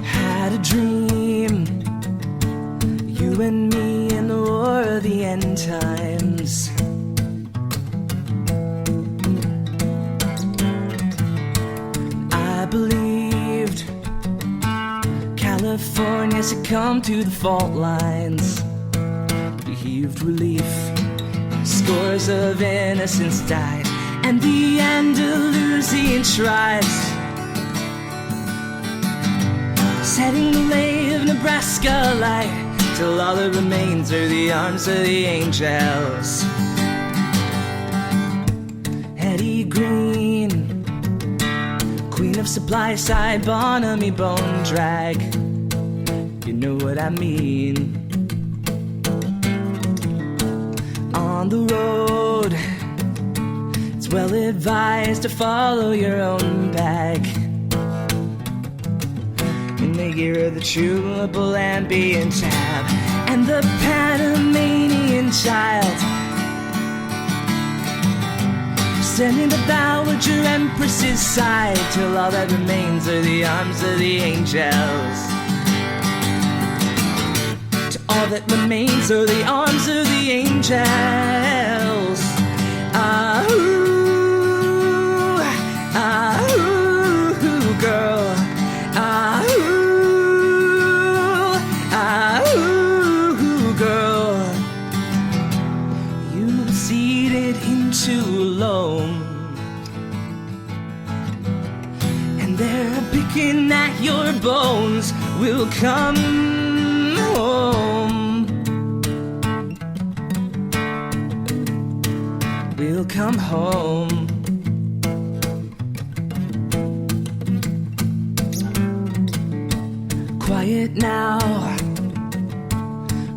Had a dream, you and me in the war of the end times. I believed California succumbed to the fault lines. We heaved relief, scores of innocents died, and the Andalusian tribes, setting the lay of Nebraska alight, till all that remains are the arms of the angels. Eddie Green, queen of supply side, Bonamy bone drag, you know what I mean. On the road, it's well advised to follow your own bag. In the year of the tulipal ambient tab and the Panamanian child, sending the Dowager Empress's side, till all that remains are the arms of the angels. To all that remains are the arms of the angels. Ah, ooh, girl. Ah, ooh, girl. You ceded into alone, and they're picking at your bones. We'll come home. We'll come home. Quiet now,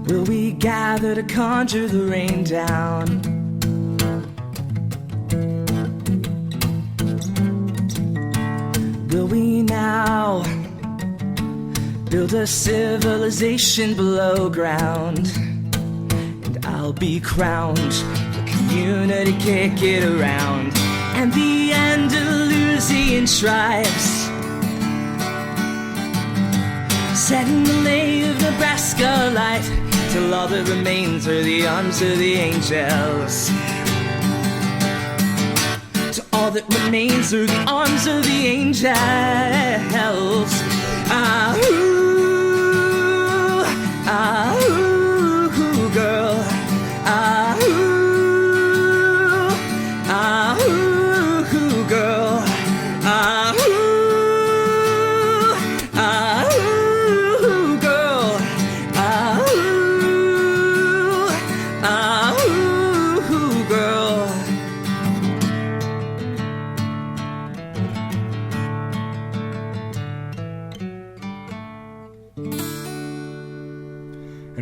will we gather to conjure the rain down? Will we now build a civilization below ground? And I'll be crowned, the community kick it around, and the Andalusian tribes, setting the lay of Nebraska alight, till all that remains are the arms of the angels. To all that remains are the arms of the angels. Ah, ooh, girl. Ah, ooh, girl. Ah,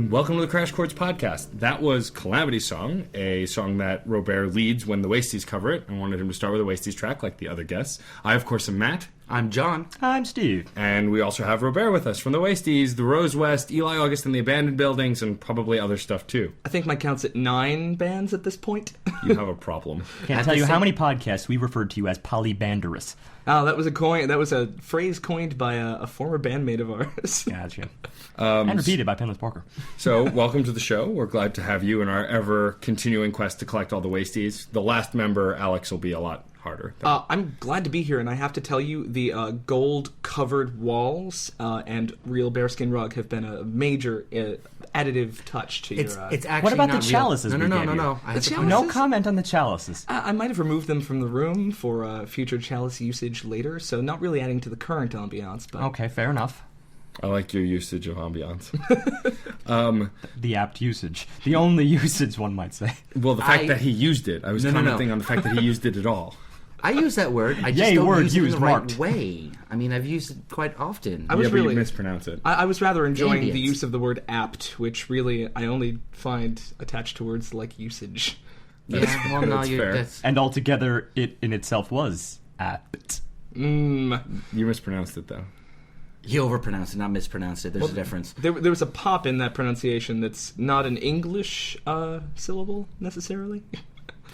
Welcome to the Crash Chords podcast. That was Calamity's song, a song that Robare leads when the Waysties cover it. I wanted him to start with a Waysties track like the other guests. I, of course, am Matt. I'm John. I'm Steve. And we also have Robare with us from the Waysties, the Rose West, Eli August and the Abandoned Buildings, and probably other stuff too. I think my count's at 9 bands at this point. You have a problem. Can't tell you how many podcasts we referred to you as polybanderous. Oh, that was a phrase coined by a former bandmate of ours. Gotcha. And repeated by Panelist Parker. So, welcome to the show. We're glad to have you in our ever-continuing quest to collect all the Waysties. The last member, Alex, will be a lot harder. I'm glad to be here, and I have to tell you, the gold-covered walls and real bearskin rug have been a major additive touch to your... It's actually what about not the chalices? No. No comment on the chalices. I might have removed them from the room for future chalice usage later, so not really adding to the current ambiance. But okay, fair enough. I like your usage of ambiance. The apt usage. The only usage, one might say. Well, the fact that he used it. I was commenting on the fact that he used it at all. I use that word. I just don't use it in the right way. I mean, I've used it quite often. But you mispronounce it. I was rather enjoying the use of the word apt, which really I only find attached to words like usage. Yeah, well, no, that's... And altogether, it in itself was apt. You mispronounced it, though. He overpronounced it, not mispronounced it. There's a difference. There was a pop in that pronunciation that's not an English syllable, necessarily.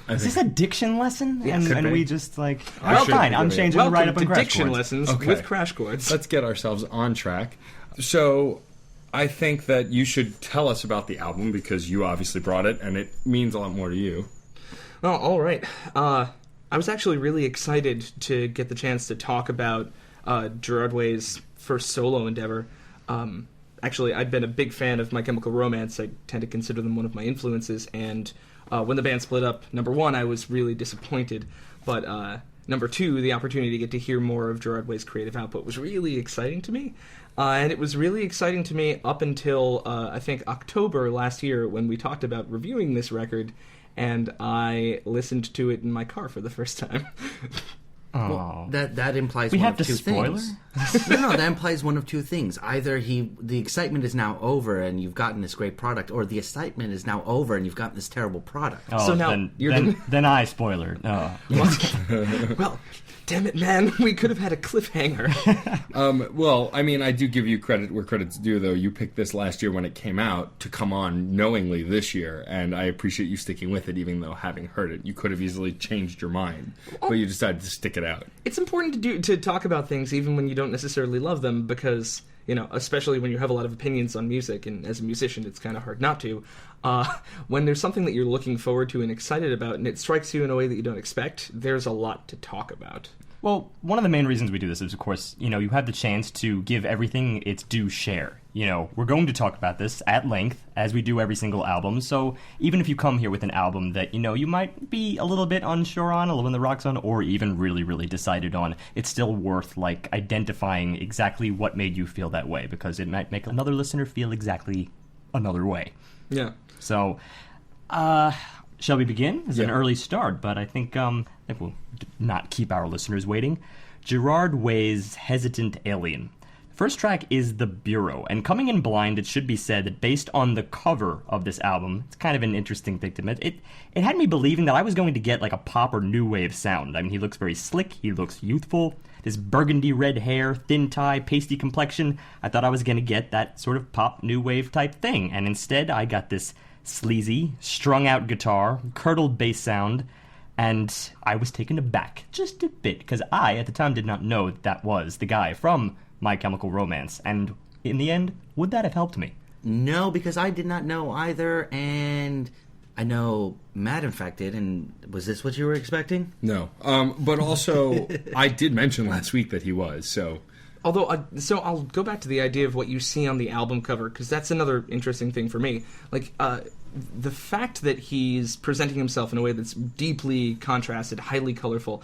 Is this a diction lesson? Yeah, and we just like... Well, fine, I'm changing the right up in to Crash diction Chords. lessons with Crash Chords. Let's get ourselves on track. So, I think that you should tell us about the album, because you obviously brought it, and it means a lot more to you. Oh, all right. I was actually really excited to get the chance to talk about Gerard Way's first solo endeavor. Actually, I've been a big fan of My Chemical Romance. I tend to consider them one of my influences, and when the band split up, number one, I was really disappointed, but number two, the opportunity to get to hear more of Gerard Way's creative output was really exciting to me. And it was really exciting to me up until, I think, October last year, when we talked about reviewing this record, and I listened to it in my car for the first time. Well, that implies we one have of to two spoiler? things. No, that implies one of two things. Either the excitement is now over and you've gotten this great product, or the excitement is now over and you've gotten this terrible product. Oh, So now then I spoiler. Oh. Well, damn it, man. We could have had a cliffhanger. Well, I mean, I do give you credit where credit's due, though. You picked this last year when it came out to come on knowingly this year, and I appreciate you sticking with it, even though having heard it, you could have easily changed your mind, but you decided to stick it out. It's important to talk about things even when you don't necessarily love them, because, you know, especially when you have a lot of opinions on music, and as a musician it's kind of hard not to. When there's something that you're looking forward to and excited about, and it strikes you in a way that you don't expect, there's a lot to talk about. Well, one of the main reasons we do this is, of course, you know, you have the chance to give everything its due share. You know, we're going to talk about this at length, as we do every single album, so even if you come here with an album that, you know, you might be a little bit unsure on, a little in the rocks on, or even really, really decided on, it's still worth, like, identifying exactly what made you feel that way, because it might make another listener feel exactly another way. Yeah. So, shall we begin? It's an early start, but I think we'll not keep our listeners waiting. Gerard Way's Hesitant Alien. The first track is The Bureau, and coming in blind, it should be said that based on the cover of this album, it's kind of an interesting thing to admit, it had me believing that I was going to get like a pop or new wave sound. I mean, he looks very slick, he looks youthful, this burgundy red hair, thin tie, pasty complexion. I thought I was going to get that sort of pop new wave type thing, and instead I got this sleazy, strung-out guitar, curdled bass sound, and I was taken aback just a bit, because I, at the time, did not know that was the guy from My Chemical Romance, and in the end, would that have helped me? No, because I did not know either, and I know Matt, in fact, did, and was this what you were expecting? No. But also, I did mention last week that he was, so... Although, so I'll go back to the idea of what you see on the album cover, because that's another interesting thing for me. Like, the fact that he's presenting himself in a way that's deeply contrasted, highly colorful,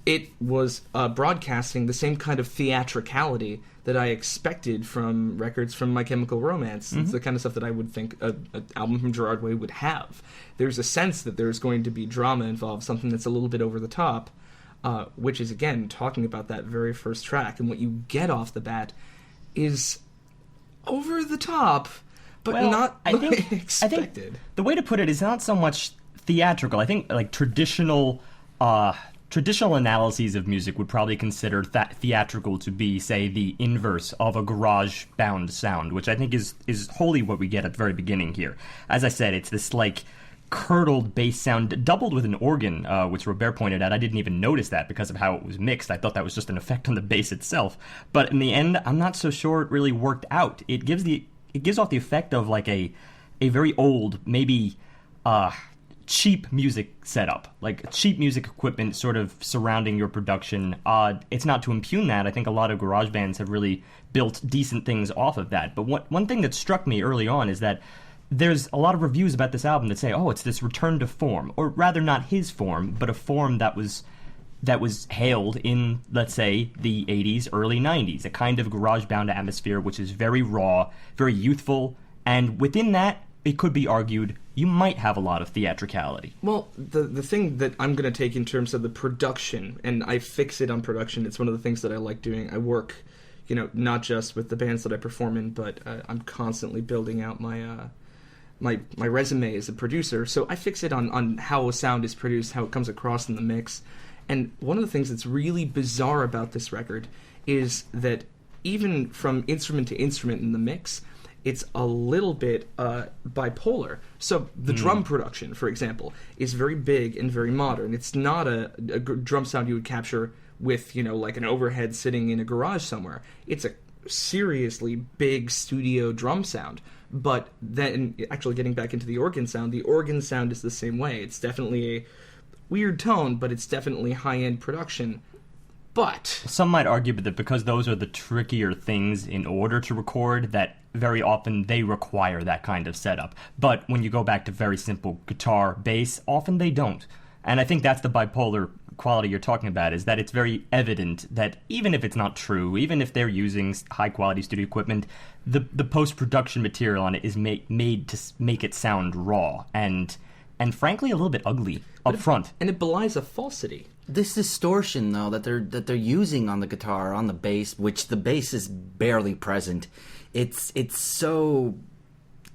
it was broadcasting the same kind of theatricality that I expected from records from My Chemical Romance. Mm-hmm. It's the kind of stuff that I would think an album from Gerard Way would have. There's a sense that there's going to be drama involved, something that's a little bit over the top. Which is, again, talking about that very first track, and what you get off the bat is over the top, but not expected. I think the way to put it is not so much theatrical. I think like traditional analyses of music would probably consider theatrical to be, say, the inverse of a garage-bound sound, which I think is wholly what we get at the very beginning here. As I said, it's this like curdled bass sound doubled with an organ, which Robare pointed out. I didn't even notice that because of how it was mixed. I thought that was just an effect on the bass itself. But in the end, I'm not so sure it really worked out. It gives off the effect of like a very old, maybe cheap music setup, like cheap music equipment sort of surrounding your production. It's not to impugn that. I think a lot of garage bands have really built decent things off of that. But one thing that struck me early on is that there's a lot of reviews about this album that say, oh, it's this return to form, or rather not his form, but a form that was hailed in, let's say, the 80s, early 90s, a kind of garage-bound atmosphere which is very raw, very youthful, and within that, it could be argued, you might have a lot of theatricality. Well, the thing that I'm going to take in terms of the production, and I fix it on production, it's one of the things that I like doing. I work, you know, not just with the bands that I perform in, but I'm constantly building out my resume as a producer, so I fix it on how a sound is produced, how it comes across in the mix. And one of the things that's really bizarre about this record is that even from instrument to instrument in the mix, it's a little bit bipolar. So the drum production, for example, is very big and very modern. It's not a drum sound you would capture with, like an overhead sitting in a garage somewhere. It's a seriously big studio drum sound. But then, actually getting back into the organ sound is the same way. It's definitely a weird tone, but it's definitely high-end production. But some might argue that because those are the trickier things in order to record, that very often they require that kind of setup. But when you go back to very simple guitar, bass, often they don't. And I think that's the bipolar quality you're talking about, is that it's very evident that even if it's not true, even if they're using high-quality studio equipment, the post-production material on it is made to make it sound raw and frankly a little bit ugly up front. And it belies a falsity. This distortion, though, that they're using on the guitar, on the bass, which the bass is barely present, it's so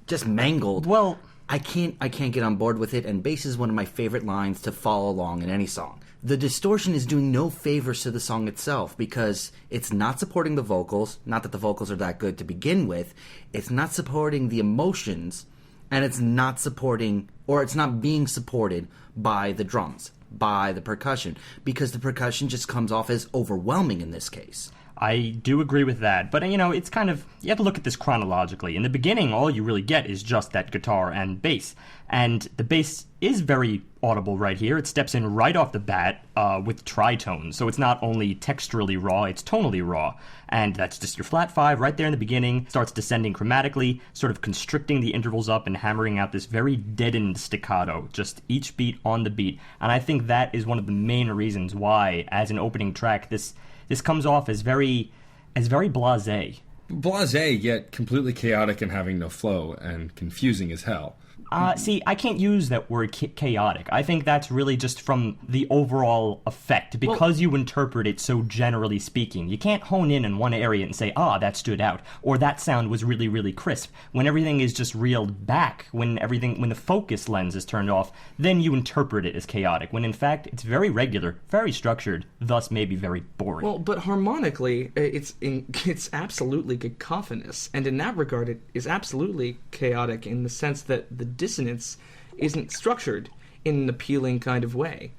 just mangled. Well, I can't get on board with it, and bass is one of my favorite lines to follow along in any song. The distortion is doing no favors to the song itself because it's not supporting the vocals, not that the vocals are that good to begin with, it's not supporting the emotions, and it's not supporting, or it's not being supported by the drums, by the percussion, because the percussion just comes off as overwhelming in this case. I do agree with that, but it's kind of, you have to look at this chronologically. In the beginning, all you really get is just that guitar and bass, and the bass is very audible right here. It steps in right off the bat with tritones, so it's not only texturally raw, it's tonally raw, and that's just your flat 5 right there in the beginning, starts descending chromatically, sort of constricting the intervals up and hammering out this very deadened staccato, just each beat on the beat, and I think that is one of the main reasons why, as an opening track, this comes off as very blasé. Blasé, yet completely chaotic and having no flow, and confusing as hell. See, I can't use that word chaotic. I think that's really just from the overall effect, because you interpret it so generally speaking. You can't hone in one area and say, that stood out, or that sound was really, really crisp. When everything is just reeled back, when the focus lens is turned off, then you interpret it as chaotic, when in fact it's very regular, very structured, thus maybe very boring. Well, but harmonically, it's absolutely cacophonous, and in that regard it is absolutely chaotic in the sense that the dissonance isn't structured in an appealing kind of way.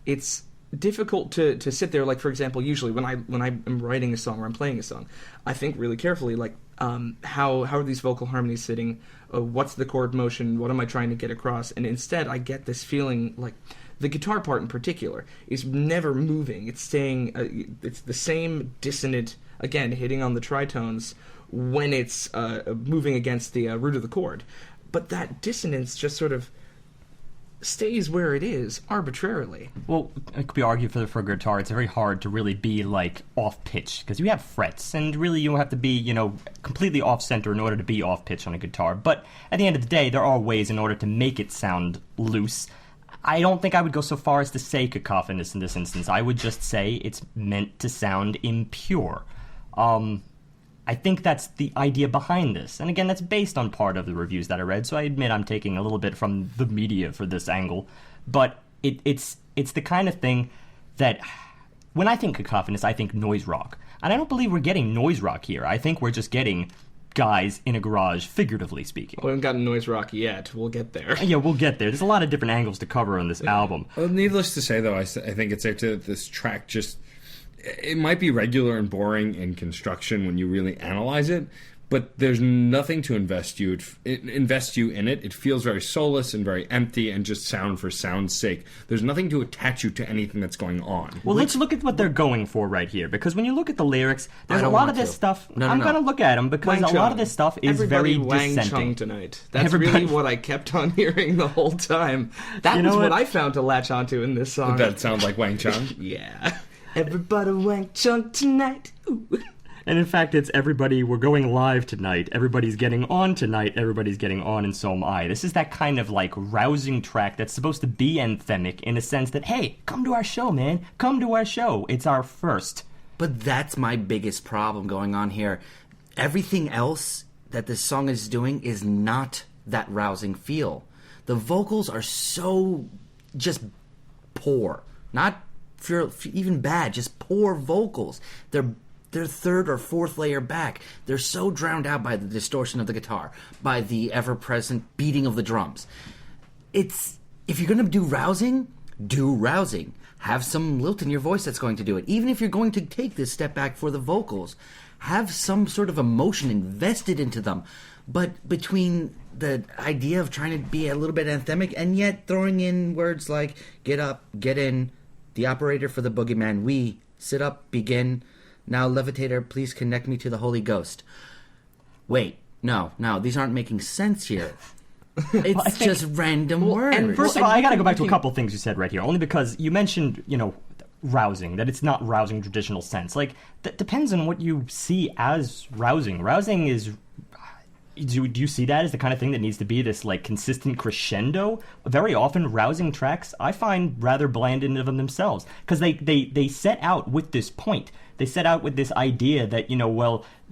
It's difficult to sit there, like, for example, usually when I am writing a song or I'm playing a song, I think really carefully, like, how are these vocal harmonies sitting? What's the chord motion? What am I trying to get across? And instead, I get this feeling like the guitar part in particular is never moving. It's staying. It's the same dissonant, again, hitting on the tritones when it's moving against the root of the chord. But that dissonance just sort of stays where it is arbitrarily. Well, it could be argued for a guitar, it's very hard to really be, like, off-pitch, because you have frets, and really you don't have to be, completely off-center in order to be off-pitch on a guitar. But at the end of the day, there are ways in order to make it sound loose. I don't think I would go so far as to say cacophonous in this instance. I would just say it's meant to sound impure. I think that's the idea behind this. And again, that's based on part of the reviews that I read, so I admit I'm taking a little bit from the media for this angle. But it's the kind of thing that, when I think cacophonous, I think noise rock. And I don't believe we're getting noise rock here. I think we're just getting guys in a garage, figuratively speaking. We haven't gotten noise rock yet. We'll get there. Yeah, we'll get there. There's a lot of different angles to cover on this album. Well, needless to say, though, I think it's safe to this track just... It might be regular and boring in construction when you really analyze it, but there's nothing to invest you in it. It feels very soulless and very empty and just sound for sound's sake. There's nothing to attach you to anything that's going on. Well, let's look at what they're going for right here, because when you look at the lyrics, there's a lot of this stuff. I'm going to look at them because a lot of this stuff is Everybody very Wang dissenting. Chung tonight. That's really what I kept on hearing the whole time. That was what I found to latch onto in this song. That sounds like Wang Chung? Yeah. Everybody Wang Chung tonight. Ooh. And in fact, it's everybody, we're going live tonight, everybody's getting on tonight, everybody's getting on, and so am I. This is that kind of, like, rousing track that's supposed to be anthemic in a sense that, hey, come to our show, man. Come to our show. It's our first. But that's my biggest problem going on here. Everything else that this song is doing is not that rousing feel. The vocals are so just poor. Not even bad, just poor vocals. They're they're third or fourth layer back. They're so drowned out by the distortion of the guitar, by the ever-present beating of the drums. If you're going to do rousing, do rousing. Have some lilt in your voice that's going to do it. Even if you're going to take this step back for the vocals, have some sort of emotion invested into them. But between the idea of trying to be a little bit anthemic and yet throwing in words like get up, get in, the operator for the boogeyman, we, sit up, begin, now levitator, please connect me to the Holy Ghost. Wait, no, these aren't making sense here. It's just random words. And first of all, I got to go back to a couple things you said right here, only because you mentioned, rousing, that it's not rousing in traditional sense. Like, that depends on what you see as rousing. Rousing is... Do you see that as the kind of thing that needs to be this, like, consistent crescendo? Very often, rousing tracks, I find rather bland in of themselves. Because they set out with this point. They set out with this idea that,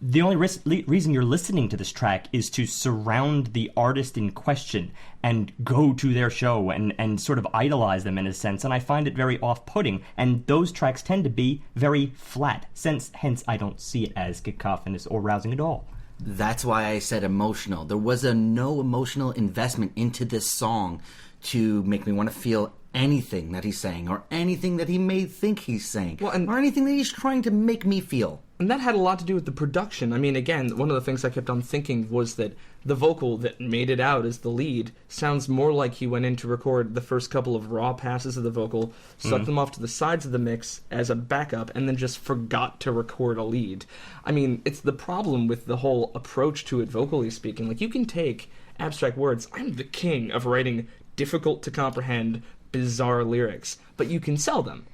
the only reason you're listening to this track is to surround the artist in question and go to their show and sort of idolize them in a sense. And I find it very off-putting. And those tracks tend to be very flat. Hence, I don't see it as cacophonous or rousing at all. That's why I said emotional. There was no emotional investment into this song to make me want to feel anything that he's saying or anything that he may think he's saying or anything that he's trying to make me feel. And that had a lot to do with the production. I mean, again, one of the things I kept on thinking was that the vocal that made it out as the lead sounds more like he went in to record the first couple of raw passes of the vocal, stuck them off to the sides of the mix as a backup, and then just forgot to record a lead. I mean, it's the problem with the whole approach to it, vocally speaking. Like, you can take abstract words. I'm the king of writing difficult to comprehend, bizarre lyrics, but you can sell them.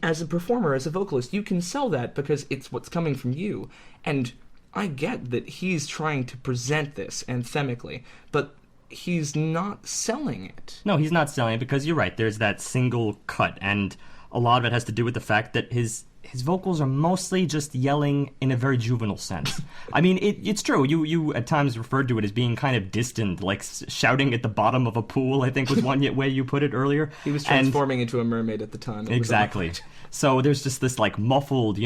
As a performer, as a vocalist, you can sell that because it's what's coming from you. And I get that he's trying to present this anthemically, but he's not selling it. No, he's not selling it because you're right. There's that single cut, and a lot of it has to do with the fact that his vocals are mostly just yelling in a very juvenile sense. I mean, it's true. You at times referred to it as being kind of distant, like shouting at the bottom of a pool, I think was one way you put it earlier. He was transforming into a mermaid at the time. Exactly. So there's just this, like, muffled,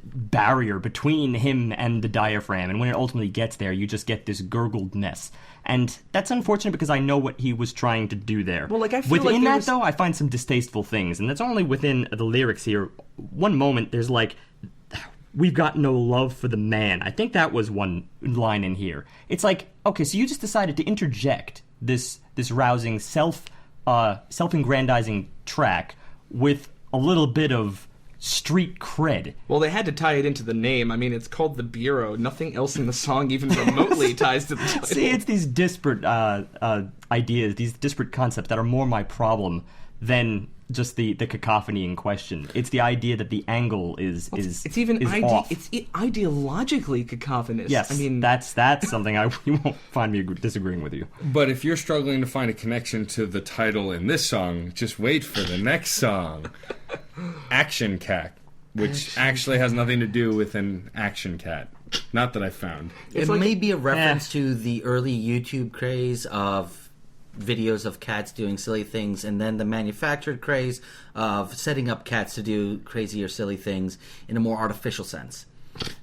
barrier between him and the diaphragm, and when it ultimately gets there, you just get this gurgled mess. And that's unfortunate because I know what he was trying to do there. Well, I feel within that, though, I find some distasteful things, and that's only within the lyrics here. One moment, there's like, we've got no love for the man. I think that was one line in here. It's like, okay, so you just decided to interject this rousing, self-aggrandizing track with a little bit of street cred. Well, they had to tie it into the name. I mean, it's called The Bureau. Nothing else in the song even remotely ties to the title. See, it's these disparate ideas, these disparate concepts that are more my problem than just the cacophony in question. It's the idea that the angle is off. It's ideologically cacophonous. Yes, I mean, that's something you won't find me disagreeing with you. But if you're struggling to find a connection to the title in this song, just wait for the next song, Action Cat, which actually has nothing to do with an action cat. Not that I found. It may be a reference to the early YouTube craze of videos of cats doing silly things, and then the manufactured craze of setting up cats to do crazy or silly things in a more artificial sense.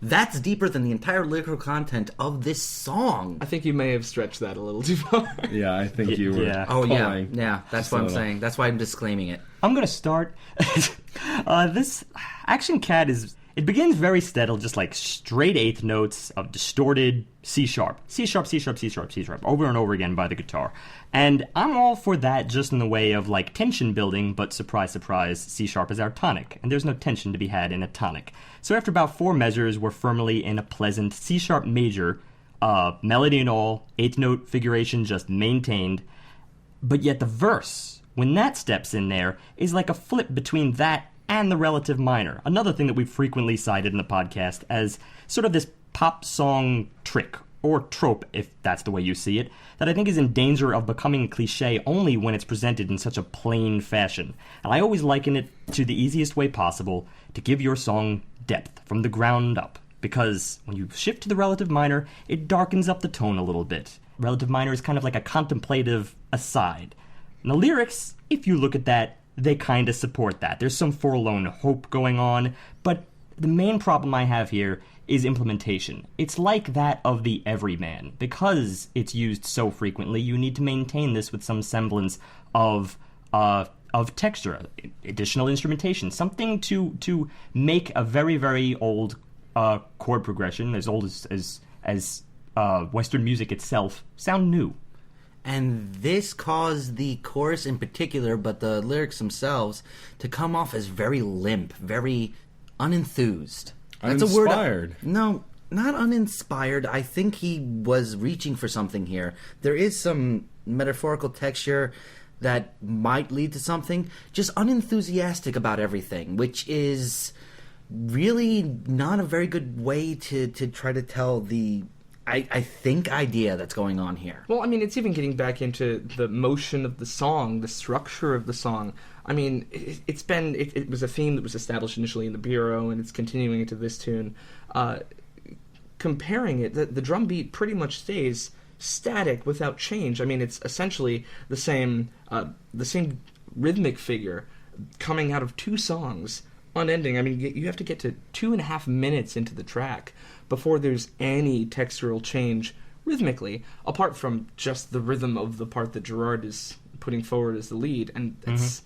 That's deeper than the entire lyrical content of this song. I think you may have stretched that a little too far. Yeah, I think you were. Yeah. Oh, yeah. That's what I'm saying. That's why I'm disclaiming it. I'm going to start. This Action Cat it begins very steady, just like straight eighth notes of distorted C sharp, C sharp, C sharp, C sharp, C sharp, over and over again by the guitar. And I'm all for that just in the way of, like, tension building, but surprise, surprise, C sharp is our tonic, and there's no tension to be had in a tonic. So after about 4 measures, we're firmly in a pleasant C sharp major, melody and all, eighth note figuration just maintained. But yet the verse, when that steps in there, is like a flip between that and the relative minor. Another thing that we've frequently cited in the podcast as sort of this pop song trick, or trope, if that's the way you see it, that I think is in danger of becoming cliche only when it's presented in such a plain fashion. And I always liken it to the easiest way possible to give your song depth from the ground up, because when you shift to the relative minor, it darkens up the tone a little bit. Relative minor is kind of like a contemplative aside. And the lyrics, if you look at that, they kind of support that. There's some forlorn hope going on, but the main problem I have here is implementation. It's like that of the everyman. Because it's used so frequently, you need to maintain this with some semblance of texture, additional instrumentation, something to make a very, very old chord progression, as old as Western music itself, sound new. And this caused the chorus in particular, but the lyrics themselves, to come off as very limp, very unenthused. That's Uninspired. No, not uninspired. I think he was reaching for something here. There is some metaphorical texture that might lead to something. Just unenthusiastic about everything, which is really not a very good way to try to tell the... I think idea that's going on here. Well, I mean, it's even getting back into the motion of the song, the structure of the song. I mean, it was a theme that was established initially in the Bureau, and it's continuing into this tune. Comparing it, the drum beat pretty much stays static without change. I mean, it's essentially the same rhythmic figure coming out of two songs, unending. I mean, you have to get to 2.5 minutes into the track before there's any textural change rhythmically, apart from just the rhythm of the part that Gerard is putting forward as the lead, and that's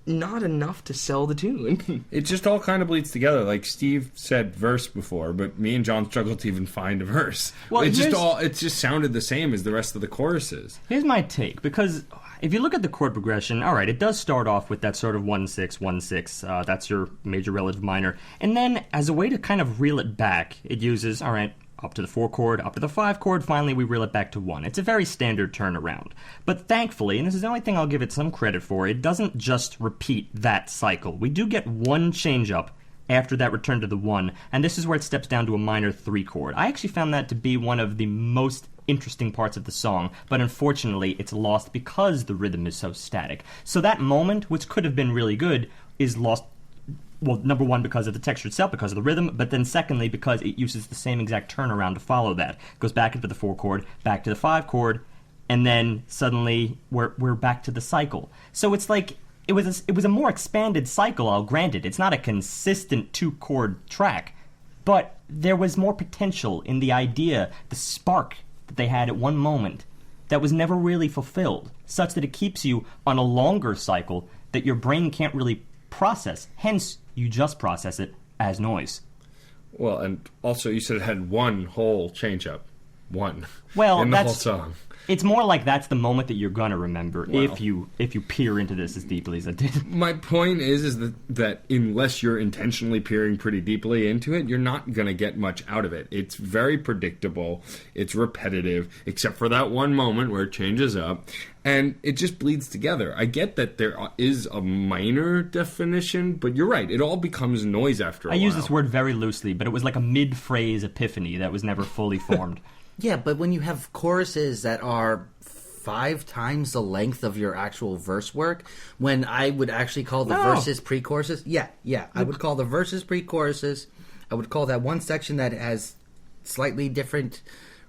not enough to sell the tune. It just all kind of bleeds together. Like Steve said verse before, but me and John struggled to even find a verse. Well, it just sounded the same as the rest of the choruses. Here's my take, because if you look at the chord progression, all right, it does start off with that sort of 1-6, 1-6. That's your major relative minor. And then, as a way to kind of reel it back, it uses, all right, up to the 4 chord, up to the 5 chord, finally we reel it back to 1. It's a very standard turnaround. But thankfully, and this is the only thing I'll give it some credit for, it doesn't just repeat that cycle. We do get one change up after that return to the 1, and this is where it steps down to a minor 3 chord. I actually found that to be one of the most interesting parts of the song, but unfortunately it's lost because the rhythm is so static. So that moment, which could have been really good, is lost. Well, number one, because of the texture itself, because of the rhythm, but then secondly, because it uses the same exact turnaround to follow that. It goes back into the 4 chord, back to the 5 chord, and then suddenly we're back to the cycle. So it's like it was a more expanded cycle, I'll grant it. It's not a consistent 2 chord track, but there was more potential in the idea, the spark that they had at one moment that was never really fulfilled, such that it keeps you on a longer cycle that your brain can't really process. Hence, you just process it as noise. Well, and also you said it had one whole change-up. One. Well, in the whole song. It's more like that's the moment that you're gonna remember if you peer into this as deeply as I did. My point is that unless you're intentionally peering pretty deeply into it, you're not gonna get much out of it. It's very predictable. It's repetitive, except for that one moment where it changes up, and it just bleeds together. I get that there is a minor definition, but you're right. It all becomes noise after a while. I use this word very loosely, but it was like a mid-phrase epiphany that was never fully formed. Yeah, but when you have choruses that are 5 times the length of your actual verse work, when I would actually call the verses pre-choruses, I would call the verses pre-choruses. I would call that one section that has slightly different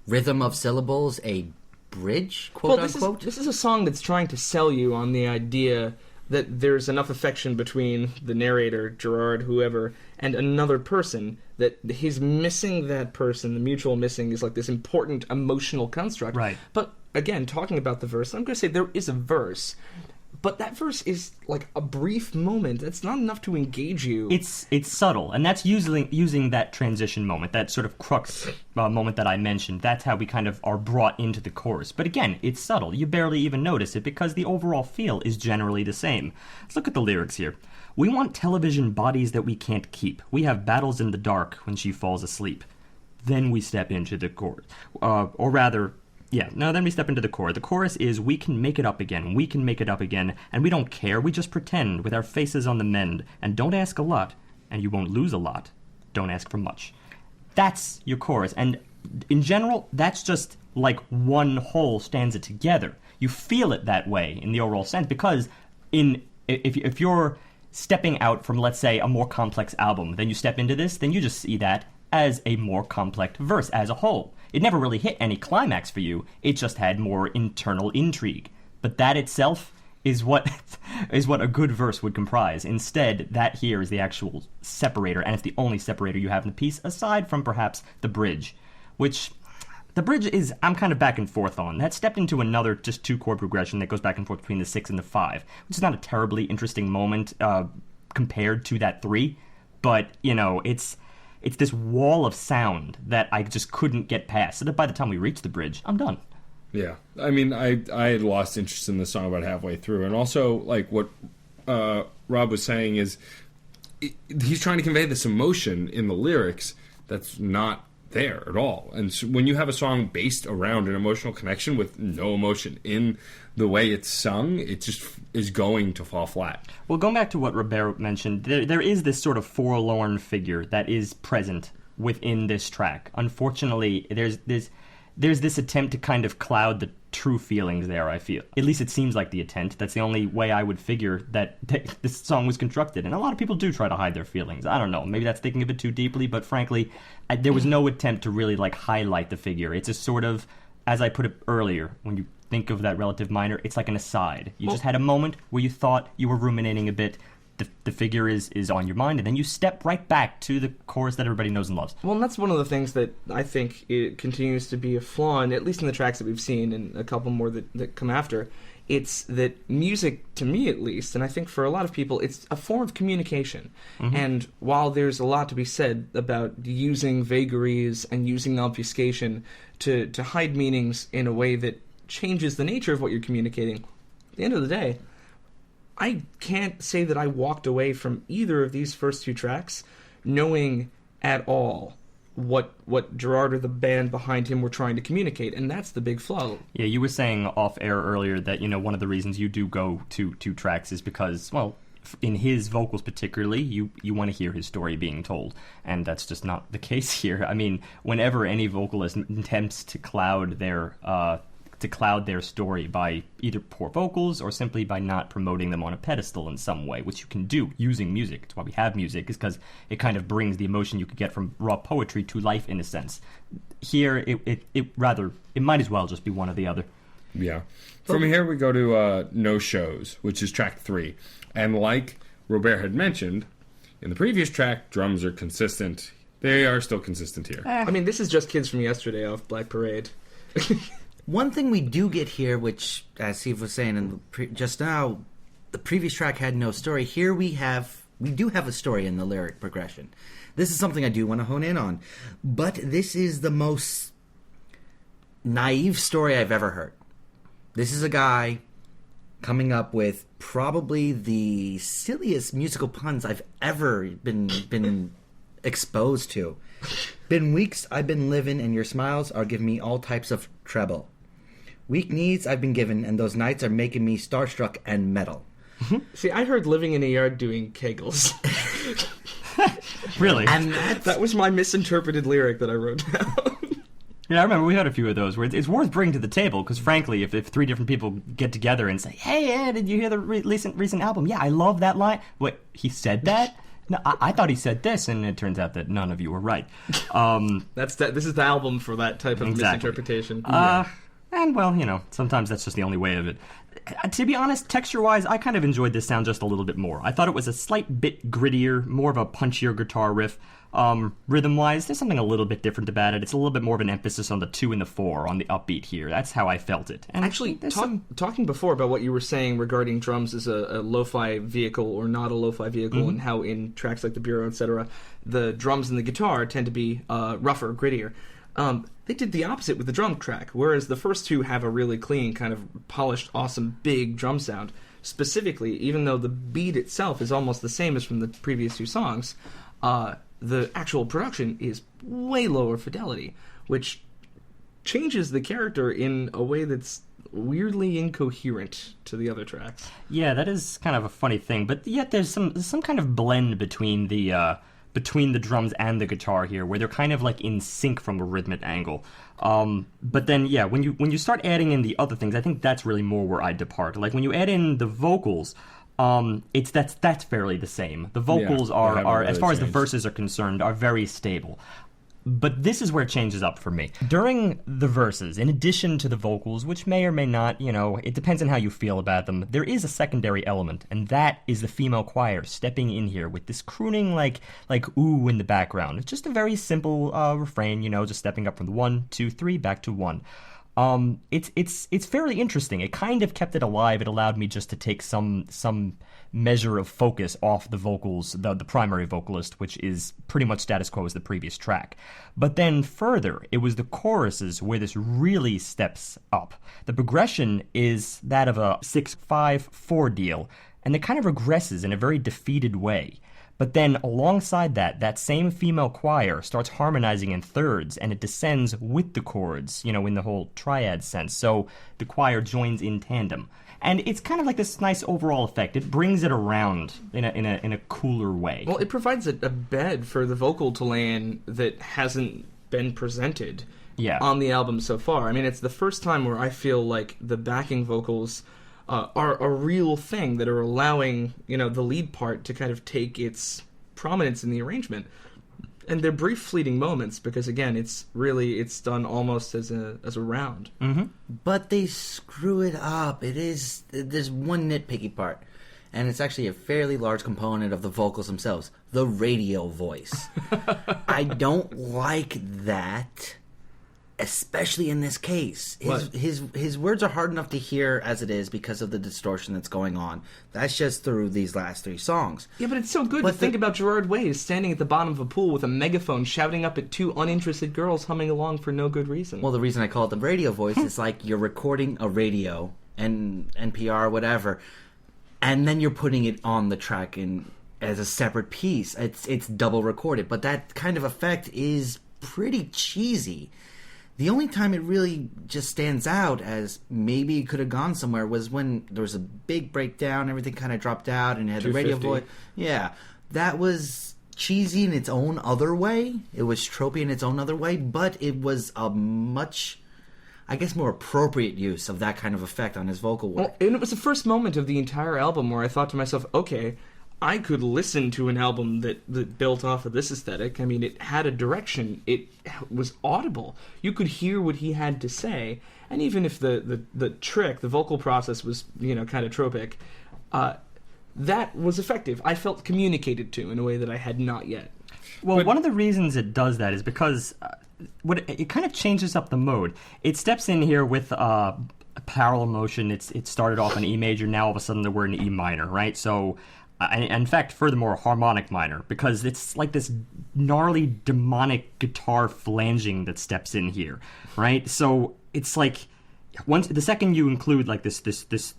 rhythm of syllables a bridge, quote unquote. This is a song that's trying to sell you on the idea that there's enough affection between the narrator, Gerard, whoever, and another person, that he's missing that person. The mutual missing is like this important emotional construct. Right. But again, talking about the verse, I'm going to say there is a verse, but that verse is like a brief moment. That's not enough to engage you. It's subtle, and that's using that transition moment, that sort of crux moment that I mentioned. That's how we kind of are brought into the chorus. But again, it's subtle. You barely even notice it because the overall feel is generally the same. Let's look at the lyrics here. We want television bodies that we can't keep. We have battles in the dark when she falls asleep. Then we step into the chorus. Then we step into the chorus. The chorus is, we can make it up again, we can make it up again, and we don't care, we just pretend, with our faces on the mend, and don't ask a lot, and you won't lose a lot. Don't ask for much. That's your chorus, and in general, that's just like one whole stanza together. You feel it that way in the overall sense, because if you're stepping out from, let's say, a more complex album, then you step into this, then you just see that as a more complex verse as a whole. It never really hit any climax for you, it just had more internal intrigue. But that itself is what is what a good verse would comprise. Instead, that here is the actual separator, and it's the only separator you have in the piece, aside from perhaps the bridge, which the bridge is, I'm kind of back and forth on. That stepped into another just 2-chord progression that goes back and forth between the 6 and the 5, which is not a terribly interesting moment compared to that 3, but, you know, it's this wall of sound that I just couldn't get past, so that by the time we reach the bridge, I'm done. Yeah, I mean, I had lost interest in the song about halfway through, and also, like, what Rob was saying is he's trying to convey this emotion in the lyrics that's not there at all. And so when you have a song based around an emotional connection with no emotion in the way it's sung, it just is going to fall flat. Well, going back to what Robare mentioned, there is this sort of forlorn figure that is present within this track. Unfortunately, there's this attempt to kind of cloud the true feelings there, I feel. At least it seems like the attempt. That's the only way I would figure that this song was constructed. And a lot of people do try to hide their feelings. I don't know. Maybe that's thinking of it too deeply, but frankly, there was no attempt to really, like, highlight the figure. It's a sort of, as I put it earlier, when you think of that relative minor, it's like an aside. You just had a moment where you thought you were ruminating a bit. The figure is on your mind, and then you step right back to the chorus that everybody knows and loves. Well, and that's one of the things that I think it continues to be a flaw, and at least in the tracks that we've seen and a couple more that come after. It's that music, to me at least, and I think for a lot of people, it's a form of communication. Mm-hmm. And while there's a lot to be said about using vagaries and using obfuscation to hide meanings in a way that changes the nature of what you're communicating, at the end of the day, I can't say that I walked away from either of these first 2 tracks knowing at all what Gerard or the band behind him were trying to communicate, and that's the big flaw. Yeah, you were saying off air earlier that, you know, one of the reasons you do go to 2 tracks is because, well, in his vocals particularly, you want to hear his story being told, and that's just not the case here. I mean, whenever any vocalist attempts to cloud their story by either poor vocals or simply by not promoting them on a pedestal in some way, which you can do using music. It's why we have music, is because it kind of brings the emotion you could get from raw poetry to life in a sense. Here, it might as well just be one or the other. Yeah. From here, we go to No Shows, which is track 3. And like Robare had mentioned, in the previous track, drums are consistent. They are still consistent here. I mean, this is just Kids from Yesterday off Black Parade. One thing we do get here, which, as Steve was saying just now, the previous track had no story. Here we do have a story in the lyric progression. This is something I do want to hone in on. But this is the most naive story I've ever heard. This is a guy coming up with probably the silliest musical puns I've ever been exposed to. Been weeks I've been living, and your smiles are giving me all types of treble. Weak knees I've been given, and those nights are making me starstruck and metal. See, I heard living in a yard doing kegels. Really? And that was my misinterpreted lyric that I wrote down. Yeah, I remember we had a few of those where it's worth bringing to the table, because frankly, if 3 different people get together and say, "Hey, Ed, did you hear the recent album? Yeah, I love that line." Wait, he said that? No, I thought he said this, and it turns out that none of you were right. This is the album for that type of misinterpretation. And, well, you know, sometimes that's just the only way of it. To be honest, texture-wise, I kind of enjoyed this sound just a little bit more. I thought it was a slight bit grittier, more of a punchier guitar riff. Rhythm-wise, there's something a little bit different about it. It's a little bit more of an emphasis on the 2 and the 4, on the upbeat here. That's how I felt it. And actually, talking before about what you were saying regarding drums as a lo-fi vehicle or not a lo-fi vehicle, and how in tracks like The Bureau, etc., the drums and the guitar tend to be rougher, grittier. They did the opposite with the drum track, whereas the first 2 have a really clean, kind of polished, awesome, big drum sound. Specifically, even though the beat itself is almost the same as from the previous 2 songs, the actual production is way lower fidelity, which changes the character in a way that's weirdly incoherent to the other tracks. Yeah, that is kind of a funny thing, but yet there's some kind of blend between the drums and the guitar here, where they're kind of like in sync from a rhythmic angle. But then, yeah, when you start adding in the other things, I think that's really more where I depart. Like when you add in the vocals, that's fairly the same. The vocals are as far as the verses are concerned, are very stable. But this is where it changes up for me. During the verses, in addition to the vocals, which may or may not, it depends on how you feel about them, there is a secondary element, and that is the female choir stepping in here with this crooning like ooh in the background. It's just a very simple refrain, just stepping up from the 1, 2, 3, back to 1. It's fairly interesting. It kind of kept it alive. It allowed me just to take some measure of focus off the vocals, the primary vocalist, which is pretty much status quo as the previous track. But then further, it was the choruses where this really steps up. The progression is that of a 6-5-4 deal, and it kind of regresses in a very defeated way. But then alongside that same female choir starts harmonizing in thirds, and it descends with the chords, in the whole triad sense. So the choir joins in tandem. And it's kind of like this nice overall effect. It brings it around in a cooler way. Well, it provides a bed for the vocal to lay in that hasn't been presented on the album so far. I mean, it's the first time where I feel like the backing vocals are a real thing that are allowing, the lead part to kind of take its prominence in the arrangement. And they're brief, fleeting moments because, again, it's done almost as a round. Mm-hmm. But they screw it up. There's one nitpicky part, and it's actually a fairly large component of the vocals themselves: the radio voice. I don't like that, especially in this case. His words are hard enough to hear as it is because of the distortion that's going on. That's just through these last 3 songs. Yeah, but it's so good to think about Gerard Way standing at the bottom of a pool with a megaphone shouting up at 2 uninterested girls humming along for no good reason. Well, the reason I call it the radio voice is like you're recording a radio and NPR or whatever, and then you're putting it on the track as a separate piece. It's double recorded, but that kind of effect is pretty cheesy. The only time it really just stands out as maybe it could have gone somewhere was when there was a big breakdown, everything kind of dropped out, and it had the radio voice. Yeah, that was cheesy in its own other way. It was tropey in its own other way, but it was a much, I guess, more appropriate use of that kind of effect on his vocal work. Well, and it was the first moment of the entire album where I thought to myself, okay, I could listen to an album that built off of this aesthetic. I mean, it had a direction. It was audible. You could hear what he had to say. And even if the trick, the vocal process was, kind of tropic, that was effective. I felt communicated to in a way that I had not yet. Well, one of the reasons it does that is because it kind of changes up the mode. It steps in here with a parallel motion. It started off in E major. Now all of a sudden we're in E minor, right? So... in fact, furthermore, harmonic minor, because it's like this gnarly demonic guitar flanging that steps in here, right? So it's like the second you include like this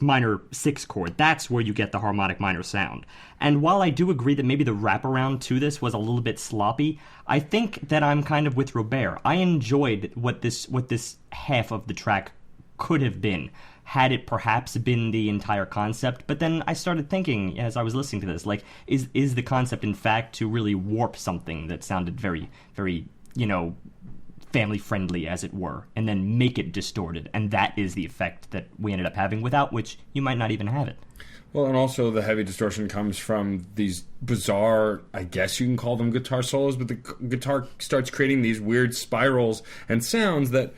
minor 6 chord, that's where you get the harmonic minor sound. And while I do agree that maybe the wraparound to this was a little bit sloppy, I think that I'm kind of with Robare. I enjoyed what this half of the track could have been, had it perhaps been the entire concept. But then I started thinking, as I was listening to this, like, is the concept in fact to really warp something that sounded very, very, family-friendly, as it were, and then make it distorted? And that is the effect that we ended up having, without which you might not even have it. Well, and also the heavy distortion comes from these bizarre, I guess you can call them guitar solos, but the guitar starts creating these weird spirals and sounds that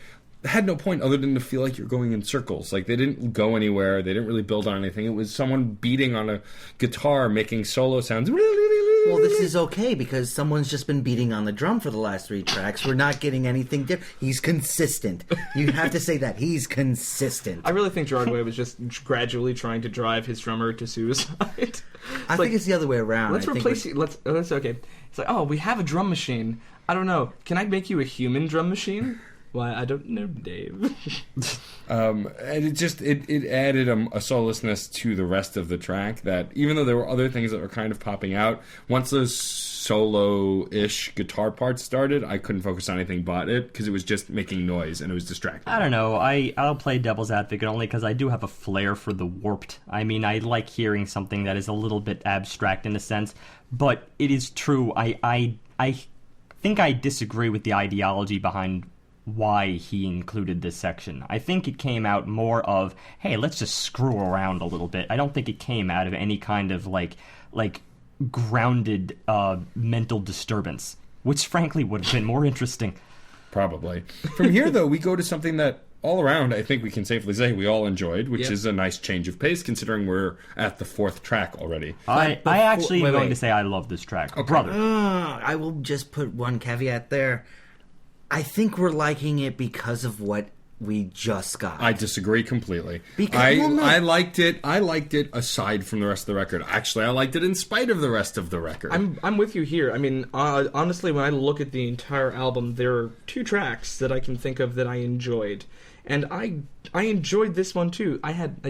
had no point other than to feel like you're going in circles. Like, they didn't go anywhere. They didn't really build on anything. It was someone beating on a guitar, making solo sounds. Well, this is okay because someone's just been beating on the drum for the last 3 tracks. We're not getting anything different. He's consistent. You have to say that. He's consistent. I really think Gerard Way was just gradually trying to drive his drummer to suicide. I think it's the other way around. Let's replace you. Let's okay. It's like, oh, we have a drum machine. I don't know. Can I make you a human drum machine? Why, I don't know, Dave. And it added a soloistness to the rest of the track that, even though there were other things that were kind of popping out, once those solo-ish guitar parts started, I couldn't focus on anything but it, because it was just making noise and it was distracting. I don't know. I'll play devil's advocate only because I do have a flair for the warped. I mean, I like hearing something that is a little bit abstract in a sense, but it is true. I think I disagree with the ideology behind why he included this section. I think it came out more of, hey, let's just screw around a little bit. I don't think it came out of any kind of like grounded mental disturbance. which frankly would have been more interesting. Probably. From here, though, we go to something that all around, I think we can safely say we all enjoyed, which is a nice change of pace considering we're at the 4th track already. I actually am going to say I love this track. Okay. Brother. I will just put one caveat there. I think we're liking it because of what we just got. I disagree completely. Because, I liked it. I liked it aside from the rest of the record. Actually, I liked it in spite of the rest of the record. I'm with you here. I mean, honestly, when I look at the entire album, there are 2 tracks that I can think of that I enjoyed, and I enjoyed this one too. I had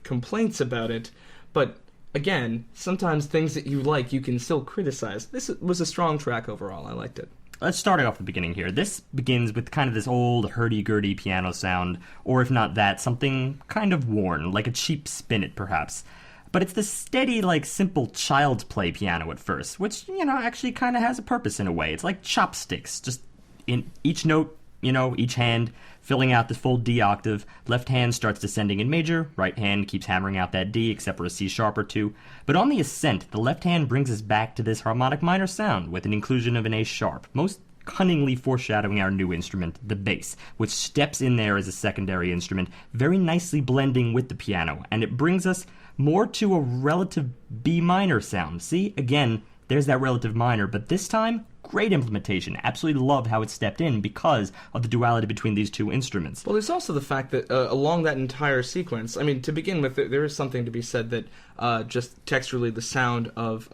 complaints about it, but again, sometimes things that you like you can still criticize. This was a strong track overall. I liked it. Let's start it off the beginning here. This begins with kind of this old hurdy-gurdy piano sound, or if not that, something kind of worn, like a cheap spinet perhaps. But it's the steady, like, simple child's play piano at first, which, actually kind of has a purpose in a way. It's like chopsticks, just in each note, each hand filling out the full D octave. Left hand starts descending in major, right hand keeps hammering out that D except for a C sharp or 2. But on the ascent, the left hand brings us back to this harmonic minor sound with an inclusion of an A sharp, most cunningly foreshadowing our new instrument, the bass, which steps in there as a secondary instrument, very nicely blending with the piano, and it brings us more to a relative B minor sound. See, again, there's that relative minor, but this time, great implementation. Absolutely love how it stepped in because of the duality between these 2 instruments. Well, there's also the fact that along that entire sequence, I mean, to begin with, there is something to be said that just texturally the sound of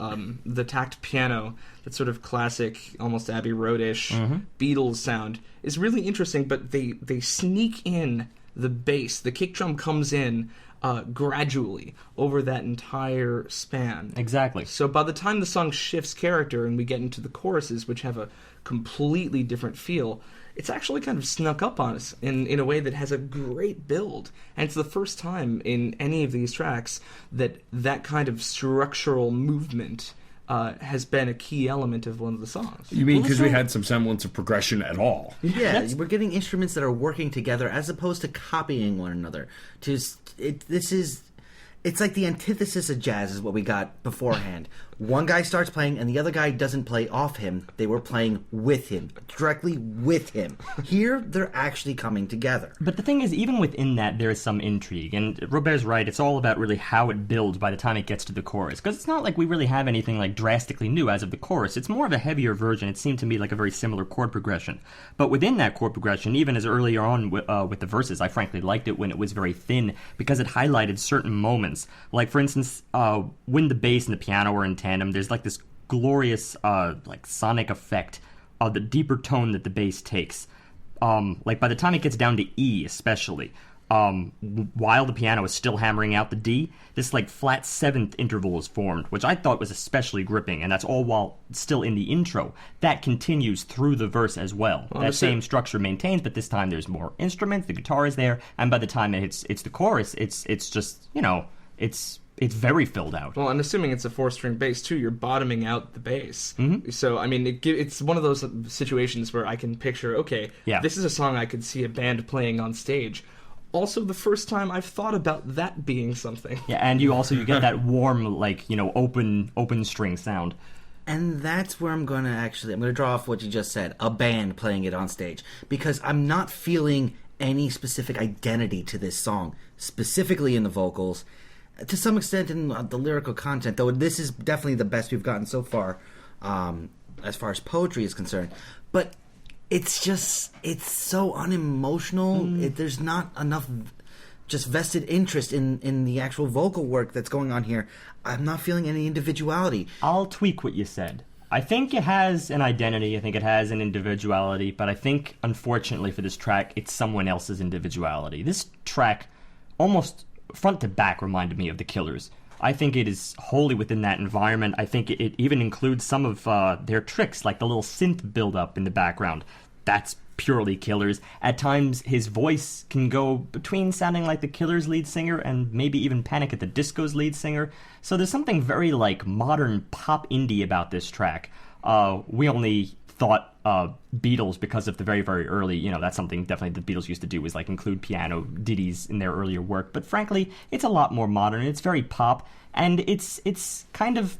the tacked piano, that sort of classic, almost Abbey Road-ish Beatles sound, is really interesting, but they sneak in the bass. The kick drum comes in gradually over that entire span. Exactly. So by the time the song shifts character and we get into the choruses, which have a completely different feel, it's actually kind of snuck up on us in a way that has a great build. And it's the first time in any of these tracks that kind of structural movement has been a key element of one of the songs. You mean because we had some semblance of progression at all? Yeah, we're getting instruments that are working together as opposed to copying one another. It's like the antithesis of jazz is what we got beforehand. One guy starts playing and the other guy doesn't play off him. They were playing with him, directly with him. Here, they're actually coming together. But the thing is, even within that, there is some intrigue. And Robare's right, it's all about really how it builds by the time it gets to the chorus. Because it's not like we really have anything like drastically new as of the chorus. It's more of a heavier version. It seemed to me like a very similar chord progression. But within that chord progression, even as earlier on with the verses, I frankly liked it when it was very thin because it highlighted certain moments. Like, for instance, when the bass and the piano are in tandem, there's like this glorious like sonic effect of the deeper tone that the bass takes. Like by the time it gets down to E especially, while the piano is still hammering out the D, this like flat 7th interval is formed, which I thought was especially gripping, and that's all while still in the intro. That continues through the verse as well. That same structure maintains, but this time there's more instruments, the guitar is there, and by the time it's the chorus, it's just, it's very filled out. Well, and assuming it's a 4-string bass, too, you're bottoming out the bass. Mm-hmm. So, I mean, it's one of those situations where I can picture, okay, this is a song I could see a band playing on stage. Also, the first time I've thought about that being something. Yeah, and you get that warm, like, open string sound. And that's where I'm going to draw off what you just said, a band playing it on stage. Because I'm not feeling any specific identity to this song, specifically in the vocals. To some extent in the lyrical content, though this is definitely the best we've gotten so far as poetry is concerned. But it's so unemotional. There's not enough just vested interest in the actual vocal work that's going on here. I'm not feeling any individuality. I'll tweak what you said. I think it has an identity, I think it has an individuality, but I think, unfortunately for this track, it's someone else's individuality. This track almost front to back reminded me of The Killers. I think it is wholly within that environment. I think it even includes some of their tricks, like the little synth build-up in the background. That's purely Killers. At times, his voice can go between sounding like the Killers lead singer and maybe even Panic at the Disco's lead singer. So there's something very, like, modern pop indie about this track. We only thought Beatles because of the very, very early, that's something definitely the Beatles used to do, was like include piano ditties in their earlier work. But frankly, it's a lot more modern. It's very pop, and it's kind of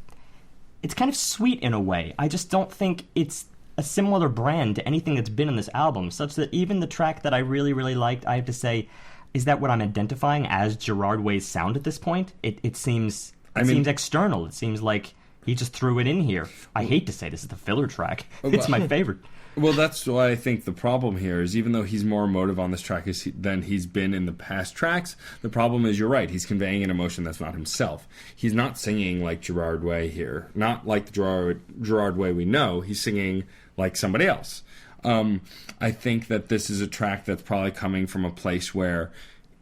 it's kind of sweet in a way. I just don't think it's a similar brand to anything that's been on this album, such that even the track that I really, really liked, I have to say, is that what I'm identifying as Gerard Way's sound at this point? It seems external. It seems like he just threw it in here. I hate to say this is the filler track. It's my favorite. Well, that's why I think the problem here is, even though he's more emotive on this track than he's been in the past tracks, the problem is, you're right, he's conveying an emotion that's not himself. He's not singing like Gerard Way here. Not like the Gerard Way we know. He's singing like somebody else. I think that this is a track that's probably coming from a place where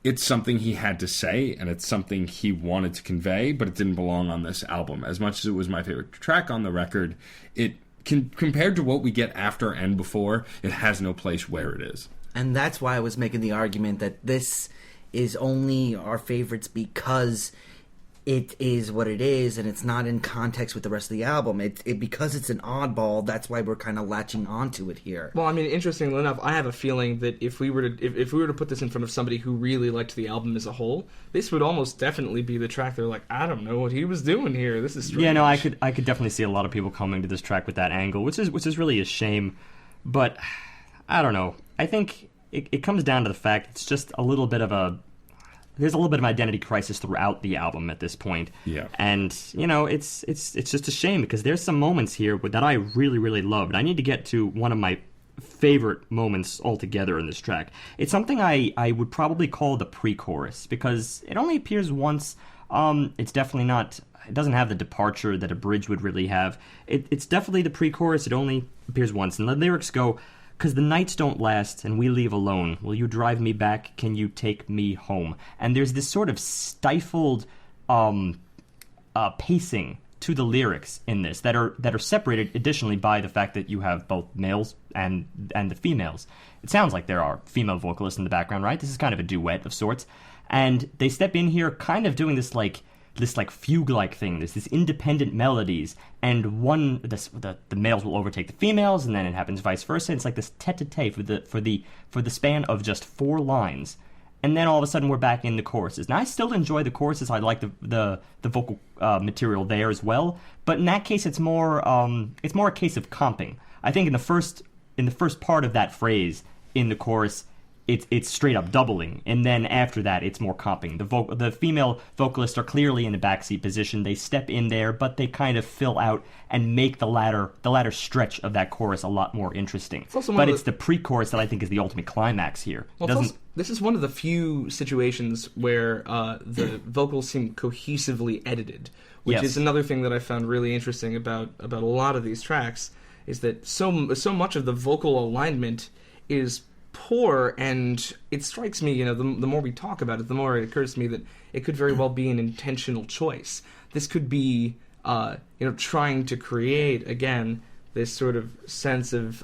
it's something he had to say, and it's something he wanted to convey, but it didn't belong on this album. As much as it was my favorite track on the record, compared to what we get after and before, it has no place where it is. And that's why I was making the argument that this is only our favorites because it is what it is, and it's not in context with the rest of the album. Because it's an oddball, that's why we're kind of latching onto it here. Well, I mean, interestingly enough, I have a feeling that if we were to put this in front of somebody who really liked the album as a whole, this would almost definitely be the track they're like, I don't know what he was doing here. This is strange. Yeah, no, I could definitely see a lot of people coming to this track with that angle, which is really a shame. But I don't know. I think it comes down to the fact it's just a little bit of there's a little bit of identity crisis throughout the album at this point. Yeah. And, it's just a shame because there's some moments here that I really, really loved. I need to get to one of my favorite moments altogether in this track. It's something I would probably call the pre-chorus because it only appears once. It's definitely not... It doesn't have the departure that a bridge would really have. It's definitely the pre-chorus. It only appears once. And the lyrics go... "'Cause the nights don't last and we leave alone. Will you drive me back? Can you take me home?" And there's this sort of stifled pacing to the lyrics in this that are separated additionally by the fact that you have both males and the females. It sounds like there are female vocalists in the background, right? This is kind of a duet of sorts. And they step in here kind of doing this fugue-like thing. There's this independent melodies, and the males will overtake the females, and then it happens vice versa. It's like this tete-a-tete for the span of just 4 lines, and then all of a sudden we're back in the choruses. Now I still enjoy the choruses. I like the vocal material there as well, but in that case it's more a case of comping. I think in the first part of that phrase in the chorus, it's straight up doubling, and then after that it's more comping. The female vocalists are clearly in a backseat position. They step in there, but they kind of fill out and make the latter stretch of that chorus a lot more interesting. It's the pre-chorus that I think is the ultimate climax here. Well, this is one of the few situations where the vocals seem cohesively edited, which is another thing that I found really interesting about a lot of these tracks, is that so much of the vocal alignment is poor, and it strikes me, the more we talk about it, the more it occurs to me that it could very well be an intentional choice. This could be, trying to create, again, this sort of sense of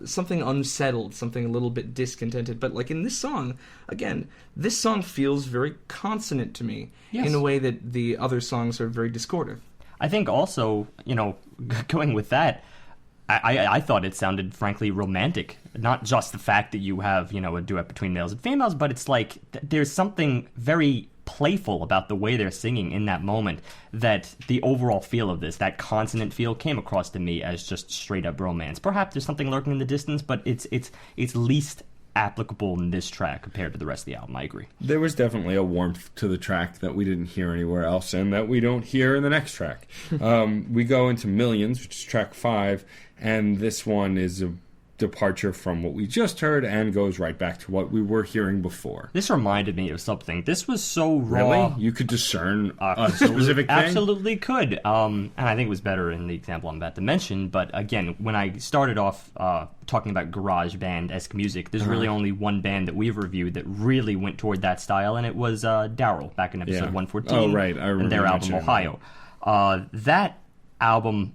something unsettled, something a little bit discontented. But like in this song, again, this song feels very consonant to me in a way that the other songs are very discordant. I think also, going with that, I thought it sounded, frankly, romantic. Not just the fact that you have, a duet between males and females, but it's like there's something very playful about the way they're singing in that moment, that the overall feel of this, that consonant feel, came across to me as just straight-up romance. Perhaps there's something lurking in the distance, but it's least applicable in this track compared to the rest of the album. I agree. There was definitely a warmth to the track that we didn't hear anywhere else, and that we don't hear in the next track. We go into Millions, which is track 5, and this one is a departure from what we just heard and goes right back to what we were hearing before. This reminded me of something. This was so raw. Really? You could discern a specific thing? Absolutely could. And I think it was better in the example I'm about to mention. But again, when I started off talking about garage band-esque music, there's really only one band that we've reviewed that really went toward that style, and it was Darryl, back in episode 114. Oh, right. I remember and their album, Ohio. That album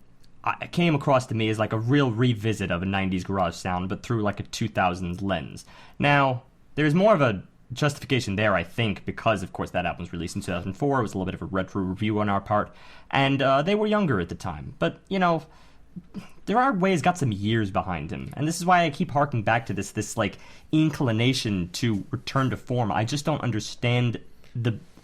came across to me as like a real revisit of a 90s garage sound, but through like a 2000s lens. Now, there's more of a justification there, I think, because, of course, that album was released in 2004. It was a little bit of a retro review on our part, and they were younger at the time. But, Gerard Way's got some years behind him, and this is why I keep harking back to this like inclination to return to form. I just don't understand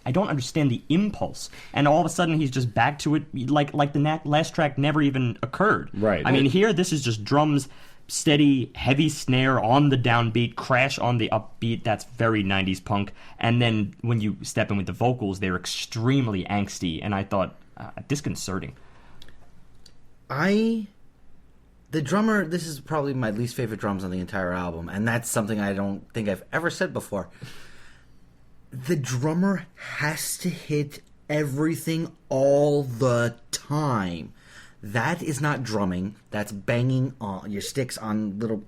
I don't understand the impulse. And all of a sudden, he's just back to it like the last track never even occurred. Right. I mean, here, this is just drums, steady, heavy snare on the downbeat, crash on the upbeat. That's very 90s punk. And then when you step in with the vocals, they're extremely angsty. And I thought, disconcerting. The drummer, this is probably my least favorite drums on the entire album, and that's something I don't think I've ever said before. The drummer has to hit everything all the time. That is not drumming. That's banging on your sticks on little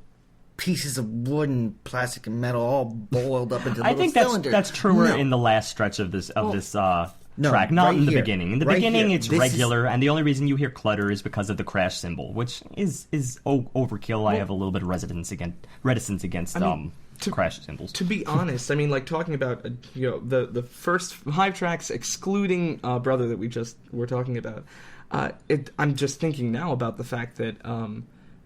pieces of wood and plastic and metal all boiled up into little cylinders. That's truer No. in the last stretch of this No, track, not right in the here. beginning. In the Right beginning, here. it's This regular, and the only reason you hear clutter is because of the crash cymbal, which is overkill. I have a little bit of reticence against crash cymbals. To be honest, I mean, like talking about the first 5 tracks, excluding Brother that we just were talking about. I'm just thinking now about the fact that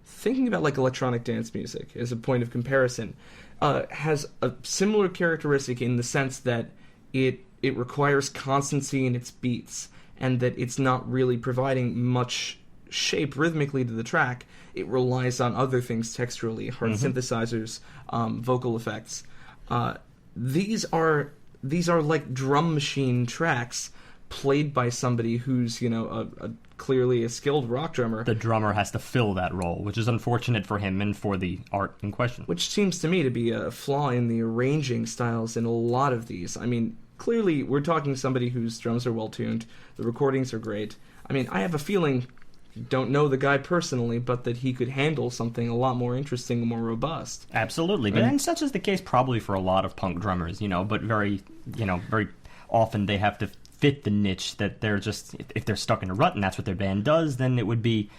thinking about like electronic dance music as a point of comparison has a similar characteristic in the sense that it requires constancy in its beats, and that it's not really providing much shape rhythmically to the track. It relies on other things texturally, hard synthesizers, vocal effects. These are like drum machine tracks played by somebody who's clearly a skilled rock drummer. The drummer has to fill that role, which is unfortunate for him and for the art in question. Which seems to me to be a flaw in the arranging styles in a lot of these. I mean, clearly we're talking somebody whose drums are well tuned, the recordings are great. I mean, I have a feeling, don't know the guy personally, but that he could handle something a lot more interesting and more robust. Absolutely, and such is the case probably for a lot of punk drummers, but very often they have to fit the niche that they're just, if they're stuck in a rut and that's what their band does, then it would be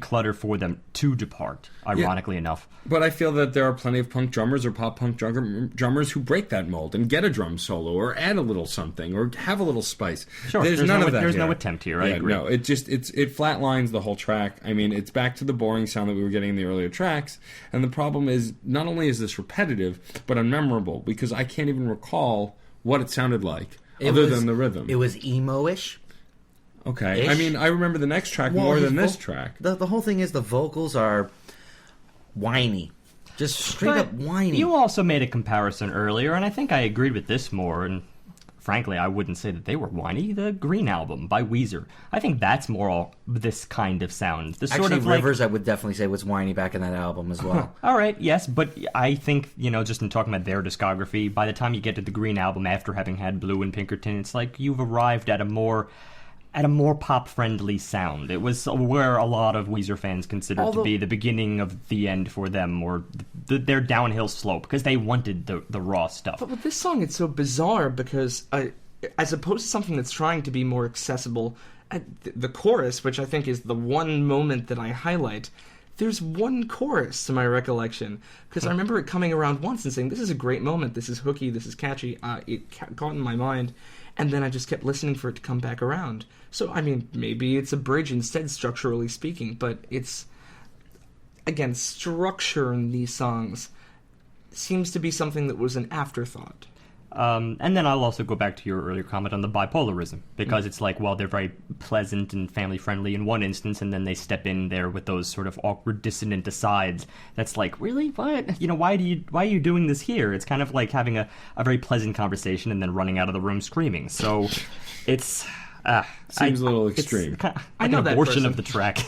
clutter for them to depart, ironically enough. But I feel that there are plenty of punk drummers or pop punk drummers who break that mold and get a drum solo or add a little something or have a little spice. Sure, there's none of that. There's here. no attempt here. I agree. No, it flatlines the whole track. I mean, it's back to the boring sound that we were getting in the earlier tracks. And the problem is, not only is this repetitive, but unmemorable, because I can't even recall what it sounded like. Other than the rhythm. It was emo-ish. Okay. Ish? I mean, I remember the next track more than this track. The whole thing is the vocals are whiny. Just straight up whiny. You also made a comparison earlier, and I think I agreed with this more, and frankly, I wouldn't say that they were whiny. The Green Album by Weezer. I think that's more this kind of sound. The sort Actually, of Rivers, I would definitely say, was whiny back in that album as well. All right, yes, but I think, just in talking about their discography, by the time you get to the Green Album after having had Blue and Pinkerton, it's like you've arrived at a more pop-friendly sound. It was where a lot of Weezer fans considered to be the beginning of the end for them, or their downhill slope, because they wanted the raw stuff. But with this song, it's so bizarre because, as opposed to something that's trying to be more accessible, the chorus, which I think is the one moment that I highlight, there's one chorus to my recollection, because I remember it coming around once and saying, this is a great moment, this is hooky, this is catchy, it caught in my mind, and then I just kept listening for it to come back around. So, I mean, maybe it's a bridge instead, structurally speaking, but it's, again, structure in these songs seems to be something that was an afterthought. And then I'll also go back to your earlier comment on the bipolarism, because it's like, well, they're very pleasant and family-friendly in one instance, and then they step in there with those sort of awkward, dissonant asides. That's like, really? What? Why are you doing this here? It's kind of like having a very pleasant conversation and then running out of the room screaming. So it's... Seems a little extreme. It's kind of I like know an that abortion person. of the track.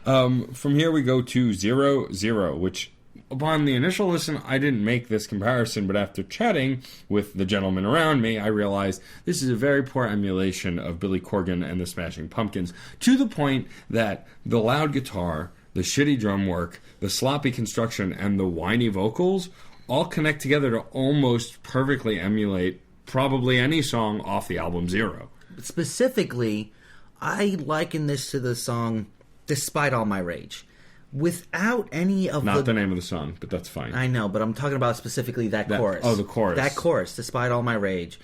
From here we go to 0-0, which... Upon the initial listen, I didn't make this comparison, but after chatting with the gentleman around me, I realized this is a very poor emulation of Billy Corgan and the Smashing Pumpkins, to the point that the loud guitar, the shitty drum work, the sloppy construction, and the whiny vocals all connect together to almost perfectly emulate probably any song off the album Zero. Specifically, I liken this to the song Despite All My Rage. Without any of Not the name of the song, but that's fine. I know, but I'm talking about specifically that chorus. Oh, the chorus. That chorus, Despite All My Rage.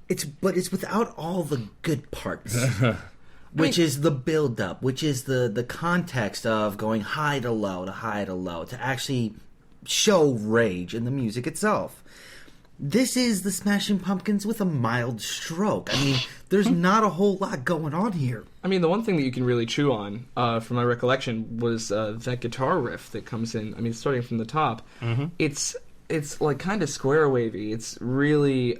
It's without all the good parts. Which is the build-up, which is the context of going high to low, to high to low, to actually show rage in the music itself. This is the Smashing Pumpkins with a mild stroke. I mean, there's not a whole lot going on here. I mean, the one thing that you can really chew on, from my recollection, was that guitar riff that comes in. I mean, starting from the top, it's like kind of square wavy. It's really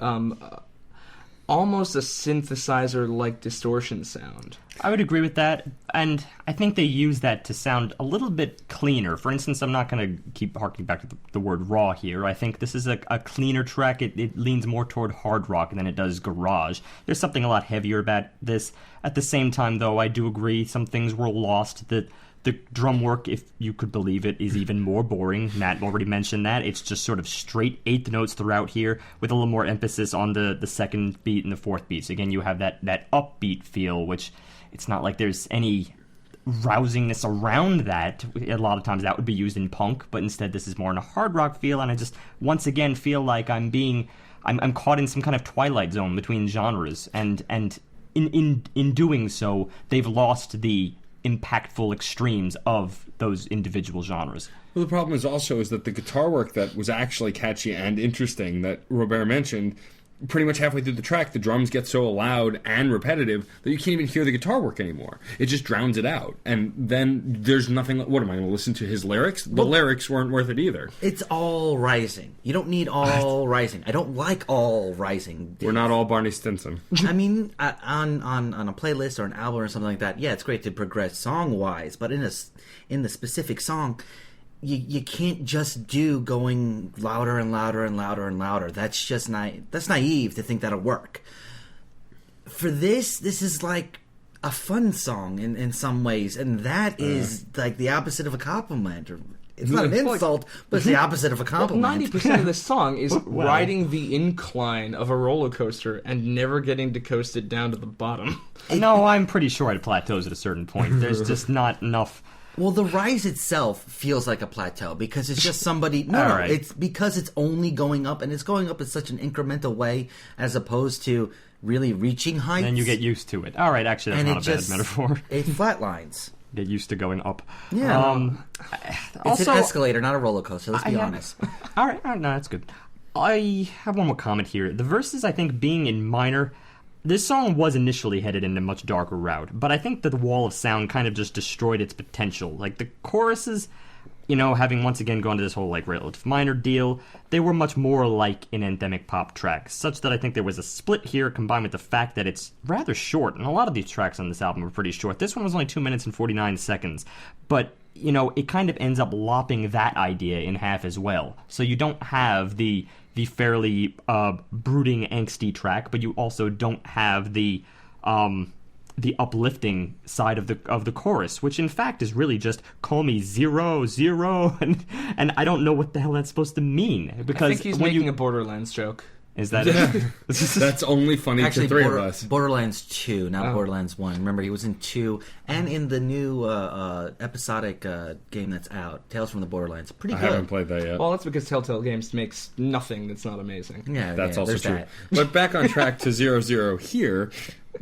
almost a synthesizer-like distortion sound. I would agree with that, and I think they use that to sound a little bit cleaner. For instance, I'm not going to keep harking back to the word raw here. I think this is a cleaner track. It leans more toward hard rock than it does garage. There's something a lot heavier about this. At the same time, though, I do agree some things were lost. The drum work, if you could believe it, is even more boring. Matt already mentioned that. It's just sort of straight eighth notes throughout here with a little more emphasis on the second beat and the fourth beat. So again, you have that upbeat feel, which it's not like there's any rousingness around that. A lot of times that would be used in punk, but instead this is more in a hard rock feel, and I just once again feel like I'm caught in some kind of twilight zone between genres, and in doing so, they've lost the impactful extremes of those individual genres. Well, the problem is that the guitar work that was actually catchy and interesting that Robert mentioned, pretty much halfway through the track, the drums get so loud and repetitive that you can't even hear the guitar work anymore. It just drowns it out. And then there's nothing... What, am I going to listen to his lyrics? The lyrics weren't worth it either. It's all rising. You don't need all rising. I don't like all rising. We're not all Barney Stinson. I mean, on a playlist or an album or something like that, yeah, it's great to progress song-wise, but in the specific song... You can't just do going louder and louder and louder and louder. That's just that's naive to think that'll work. For this is like a fun song in some ways, and that is like the opposite of a compliment. Or it's not an insult, but it's the opposite of a compliment. 90% of this song is riding the incline of a roller coaster and never getting to coast it down to the bottom. No, I'm pretty sure it plateaus at a certain point. There's just not enough... Well, the rise itself feels like a plateau because it's just somebody... No, it's because it's only going up, and it's going up in such an incremental way as opposed to really reaching heights. And then you get used to it. All right, actually, that's not a bad metaphor. It flatlines. Get used to going up. Yeah. It's an escalator, not a roller coaster, let's be honest. All right, no, that's good. I have one more comment here. The verses, I think, being in minor... This song was initially headed in a much darker route, but I think that the wall of sound kind of just destroyed its potential. Like, the choruses, having once again gone to this whole, like, relative minor deal, they were much more like an anthemic pop track, such that I think there was a split here combined with the fact that it's rather short, and a lot of these tracks on this album are pretty short. This one was only 2 minutes and 49 seconds, but... it kind of ends up lopping that idea in half as well. So you don't have the fairly brooding, angsty track, but you also don't have the uplifting side of the chorus, which in fact is really just call me 0, 0, and I don't know what the hell that's supposed to mean. Because I think he's making a Borderlands joke. Is that it? That's only funny to three of us. Borderlands 2, not Borderlands 1. Remember, he was in 2 and in the new episodic game that's out, Tales from the Borderlands. Pretty good. I haven't played that yet. Well, that's because Telltale Games makes nothing that's not amazing. Yeah, that's also true. That. But back on track to 0, here,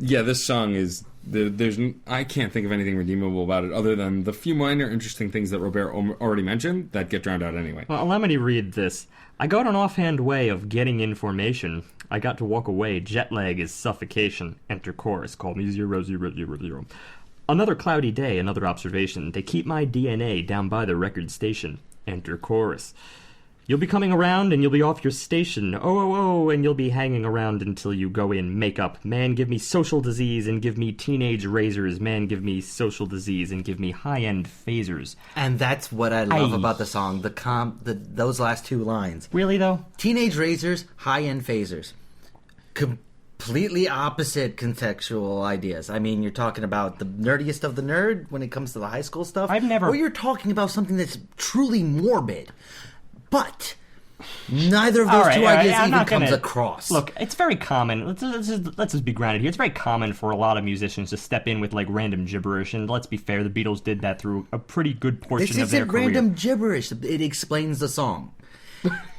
yeah, this song is... I can't think of anything redeemable about it other than the few minor interesting things that Robert already mentioned that get drowned out anyway. Well, allow me to read this. I got an offhand way of getting information. I got to walk away. Jet lag is suffocation. Enter chorus. Call me 0, 0, 0, 0. Another cloudy day, another observation. They keep my DNA down by the record station. Enter chorus. You'll be coming around and you'll be off your station. Oh, and you'll be hanging around until you go in makeup. Man, give me social disease and give me teenage razors. Man, give me social disease and give me high-end phasers. And that's what I love about the song, those last two lines. Really, though? Teenage razors, high-end phasers. Completely opposite contextual ideas. I mean, you're talking about the nerdiest of the nerd when it comes to the high school stuff. Or you're talking about something that's truly morbid. But neither of those two ideas even comes across. Look, it's very common. Let's just be grounded here. It's very common for a lot of musicians to step in with like random gibberish, and let's be fair, the Beatles did that through a pretty good portion of their career. This isn't random gibberish. It explains the song.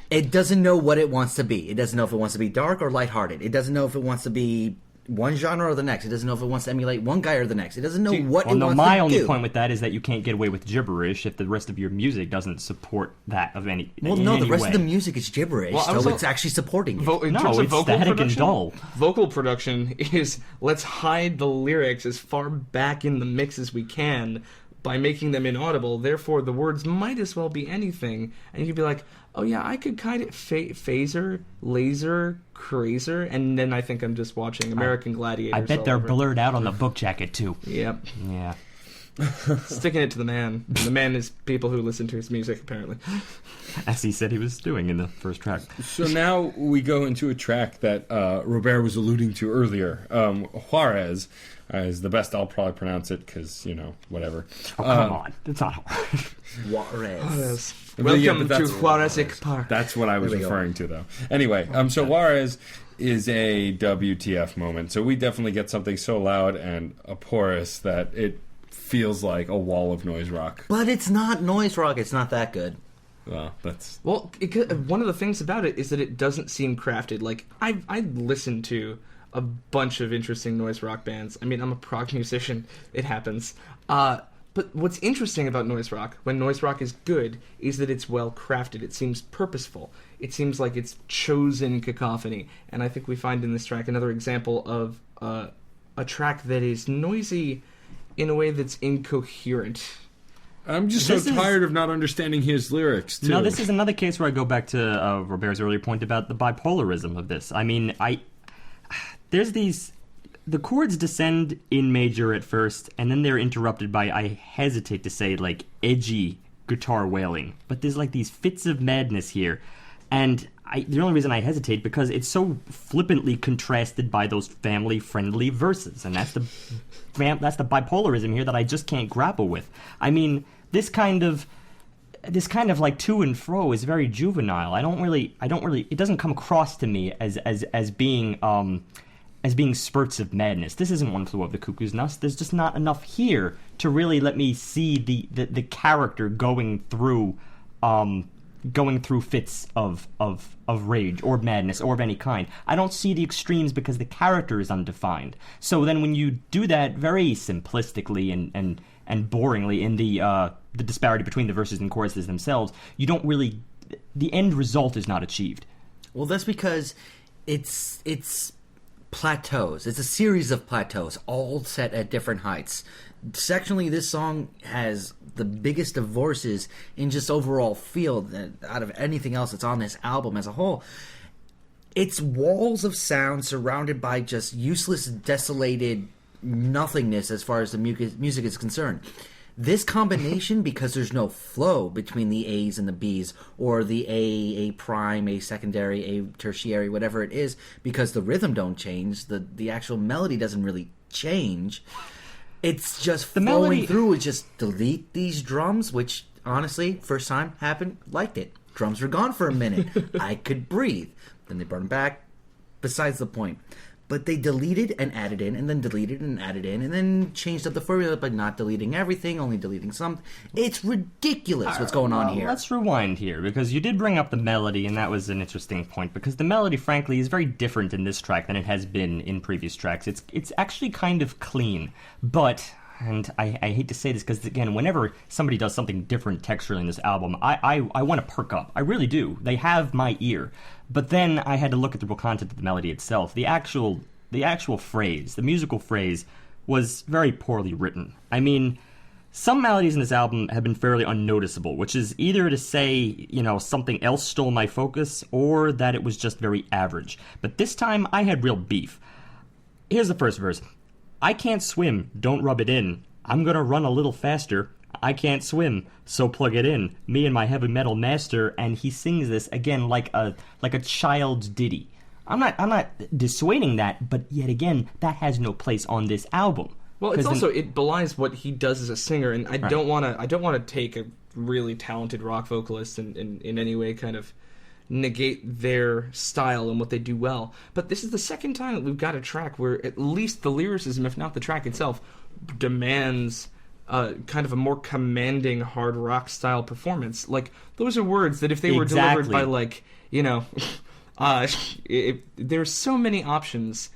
It doesn't know what it wants to be. It doesn't know if it wants to be dark or lighthearted. It doesn't know if it wants to be one genre or the next. It doesn't know if it wants to emulate one guy or the next. It doesn't know what Well, it no, wants my to only do. point with that is that you can't get away with gibberish if the rest of your music doesn't support that of any. Well, in no, any the rest way. of the music is gibberish, Well, I was so al- it's actually supporting it. In No, terms of it's vocal static and production, dull. Vocal production is let's hide the lyrics as far back in the mix as we can by making them inaudible. Therefore, the words might as well be anything, and you could be like, "Oh yeah, I could kind of phaser, laser, crazer," and then I think I'm just watching American Gladiators. I bet all they're over. blurred out on the book jacket too. Yep, Yeah. sticking it to the man. The man is people who listen to his music, apparently. As he said he was doing in the first track. So now we go into a track that Robare was alluding to earlier. Juarez is the best I'll probably pronounce it because, whatever. Oh, come on. It's not hard. Juarez. But yeah, Welcome but to that's- Juarez Park. That's what I was There we go. referring to, though. Anyway, so Juarez is a WTF moment. So we definitely get something so loud and porous that it feels like a wall of noise rock. But it's not noise rock. It's not that good. Well, that's... Well, one of the things about it is that it doesn't seem crafted. Like, I listened to a bunch of interesting noise rock bands. I mean, I'm a prog musician. It happens. But what's interesting about noise rock, when noise rock is good, is that it's well crafted. It seems purposeful. It seems like it's chosen cacophony. And I think we find in this track another example of a track that is noisy in a way that's incoherent. I'm just This so is- tired of not understanding his lyrics, too. No, this is another case where I go back to Robert's earlier point about the bipolarism of this. I mean, there's these... The chords descend in major at first, and then they're interrupted by, I hesitate to say, like, edgy guitar wailing. But there's, like, these fits of madness here. And the only reason I hesitate, because it's so flippantly contrasted by those family-friendly verses. And that's the bipolarism here that I just can't grapple with. I mean, this kind of like to and fro is very juvenile. I don't really, it doesn't come across to me as being spurts of madness. This isn't One Flew Over the Cuckoo's Nest. There's just not enough here to really let me see the character going through fits of rage or madness or of any kind. I don't see the extremes because the character is undefined. So then when you do that very simplistically and boringly in the disparity between the verses and choruses themselves, you don't really... The end result is not achieved. Well, that's because it's plateaus. It's a series of plateaus, all set at different heights. Sectionally, this song has the biggest divorces in just overall feel out of anything else that's on this album as a whole. It's walls of sound surrounded by just useless, desolated nothingness as far as the music is concerned. This combination, because there's no flow between the A's and the B's, or the A prime, A secondary, A tertiary, whatever it is, because the rhythm don't change, the actual melody doesn't really change. It's just flowing melody... through. It's just delete these drums, which, honestly, first time happened, liked it. Drums were gone for a minute. I could breathe. Then they brought them back. Besides the point. But they deleted and added in, and then deleted and added in, and then changed up the formula by not deleting everything, only deleting some. It's ridiculous what's going on here. Let's rewind here, because you did bring up the melody, and that was an interesting point, because the melody, frankly, is very different in this track than it has been in previous tracks. It's actually kind of clean, but... And I hate to say this because, again, whenever somebody does something different texturally in this album, I want to perk up. I really do. They have my ear. But then I had to look at the real content of the melody itself. The actual phrase, the musical phrase, was very poorly written. I mean, some melodies in this album have been fairly unnoticeable, which is either to say, something else stole my focus, or that it was just very average. But this time, I had real beef. Here's the first verse. I can't swim, don't rub it in. I'm gonna run a little faster. I can't swim, so plug it in. Me and my heavy metal master, and he sings this again like a child's ditty. I'm not dissuading that, but yet again, that has no place on this album. Well, it's also it belies what he does as a singer, and I don't want to take a really talented rock vocalist and in any way kind of negate their style and what they do well. But this is the second time that we've got a track where at least the lyricism, if not the track itself, demands kind of a more commanding hard rock style performance. Like, those are words that if they were delivered by, like, there's so many options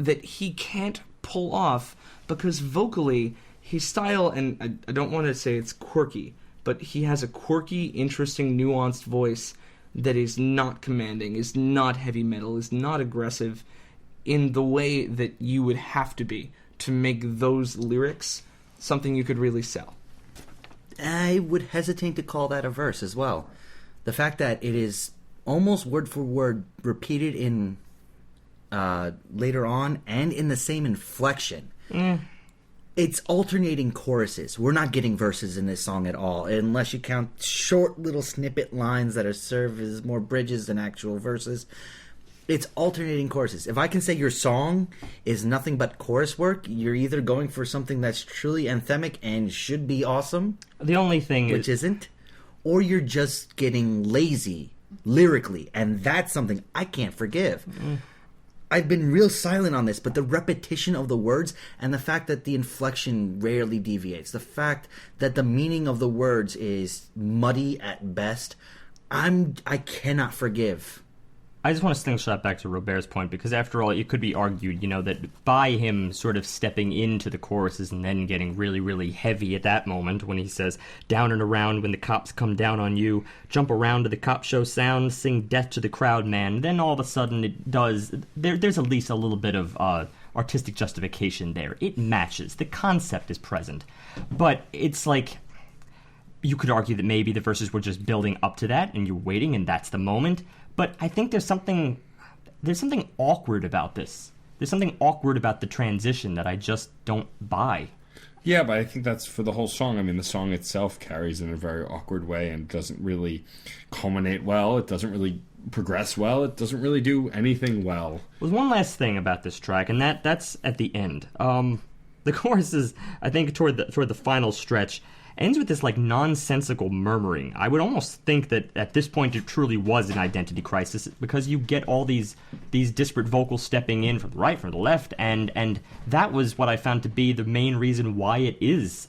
that he can't pull off because vocally his style, and I don't want to say it's quirky, but he has a quirky, interesting, nuanced voice that is not commanding, is not heavy metal, is not aggressive in the way that you would have to be to make those lyrics something you could really sell. I would hesitate to call that a verse as well. The fact that it is almost word for word repeated in later on and in the same inflection. It's alternating choruses. We're not getting verses in this song at all, unless you count short little snippet lines that are served as more bridges than actual verses. It's alternating choruses. If I can say your song is nothing but chorus work, you're either going for something that's truly anthemic and should be awesome, The only thing which is... isn't, or you're just getting lazy lyrically, and that's something I can't forgive. I've been real silent on this, but the repetition of the words and the fact that the inflection rarely deviates, the fact that the meaning of the words is muddy at best, I cannot forgive. I just want to slingshot back to Robare's point, because after all, it could be argued, that by him sort of stepping into the choruses and then getting really, really heavy at that moment when he says, down and around when the cops come down on you, jump around to the cop show sound, sing death to the crowd, man. Then all of a sudden it does, there's at least a little bit of artistic justification there. It matches. The concept is present. But it's like, you could argue that maybe the verses were just building up to that and you're waiting and that's the moment. But I think there's something awkward about this. There's something awkward about the transition that I just don't buy. Yeah, but I think that's for the whole song. I mean, the song itself carries in a very awkward way and doesn't really culminate well. It doesn't really progress well. It doesn't really do anything well. There's one last thing about this track, and that's at the end. The chorus is, I think, toward the final stretch, ends with this nonsensical murmuring. I would almost think that at this point it truly was an identity crisis, because you get all these disparate vocals stepping in from the right, from the left, and that was what I found to be the main reason why it is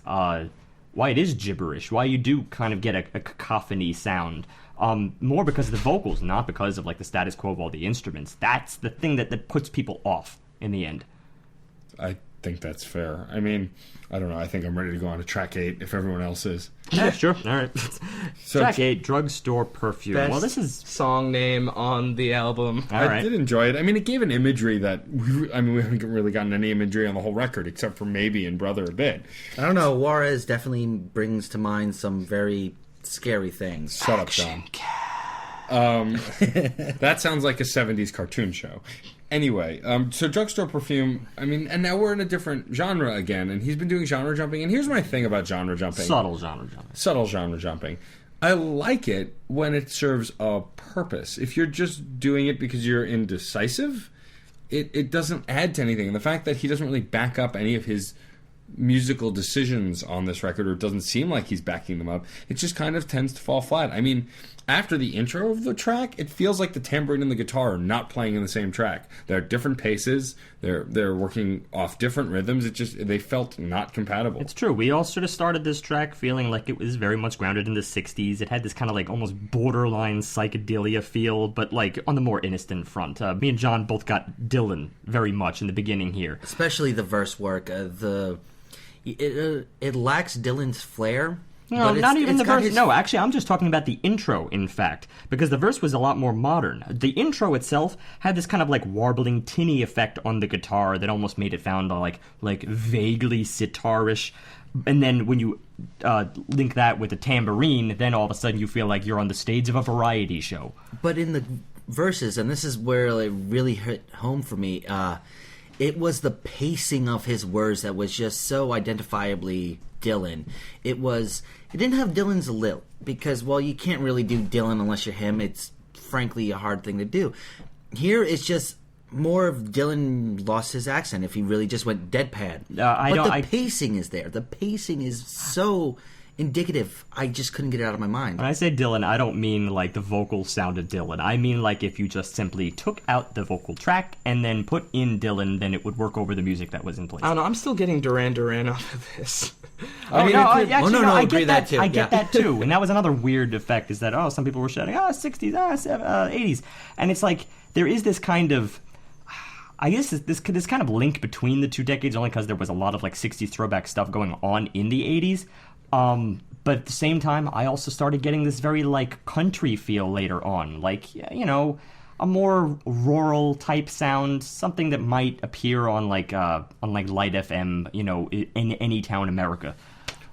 gibberish, why you do kind of get a cacophony sound. More because of the vocals, not because of the status quo of all the instruments. That's the thing that puts people off in the end. I think that's fair. I mean, I don't know. I think I'm ready to go on to track 8 if everyone else is. Yeah, sure. All right. So, track 8, Drugstore Perfume. Best Well, this is... song name on the album. All right. I did enjoy it. I mean, it gave an imagery that we haven't really gotten any imagery on the whole record, except for maybe in Brother a bit. I don't know, Juarez definitely brings to mind some very scary things. Shut up, John. That sounds like a 70s cartoon show. Anyway, so Drugstore Perfume, I mean, and now we're in a different genre again, and he's been doing genre jumping, and here's my thing about genre jumping. Subtle genre jumping. Subtle genre jumping. I like it when it serves a purpose. If you're just doing it because you're indecisive, it doesn't add to anything. And the fact that he doesn't really back up any of his musical decisions on this record, or it doesn't seem like he's backing them up, it just kind of tends to fall flat. I mean, after the intro of the track, it feels like the tambourine and the guitar are not playing in the same track. They're at different paces. They're working off different rhythms. They felt not compatible. It's true. We all sort of started this track feeling like it was very much grounded in the 60s. It had this kind of almost borderline psychedelia feel, but on the more innocent front. Me and John both got Dylan very much in the beginning here. Especially the verse work. It lacks Dylan's flair. No, but not even the verse. his... No, actually, I'm just talking about the intro, in fact, because the verse was a lot more modern. The intro itself had this kind of warbling, tinny effect on the guitar that almost made it sound like vaguely sitarish. And then when you link that with the tambourine, then all of a sudden you feel like you're on the stage of a variety show. But in the verses, and this is where it really hit home for me, it was the pacing of his words that was just so identifiably Dylan. It didn't have Dylan's lilt, because, well, you can't really do Dylan unless you're him. It's frankly a hard thing to do. Here it's just more of Dylan lost his accent if he really just went deadpan. The pacing is there. The pacing is so indicative. I just couldn't get it out of my mind. When I say Dylan, I don't mean the vocal sounded Dylan. I mean if you just simply took out the vocal track and then put in Dylan, then it would work over the music that was in place. I don't know. I'm still getting Duran Duran off of this. I agree get that too. I get that too. And that was another weird effect, is that some people were shouting 60s, 80s, and it's there is this kind of I guess this kind of link between the two decades, only because there was a lot of like 60s throwback stuff going on in the 80s. But at the same time, I also started getting this very like country feel later on, like, you know, a more rural type sound, something that might appear on like Light FM, you know, in any town in America.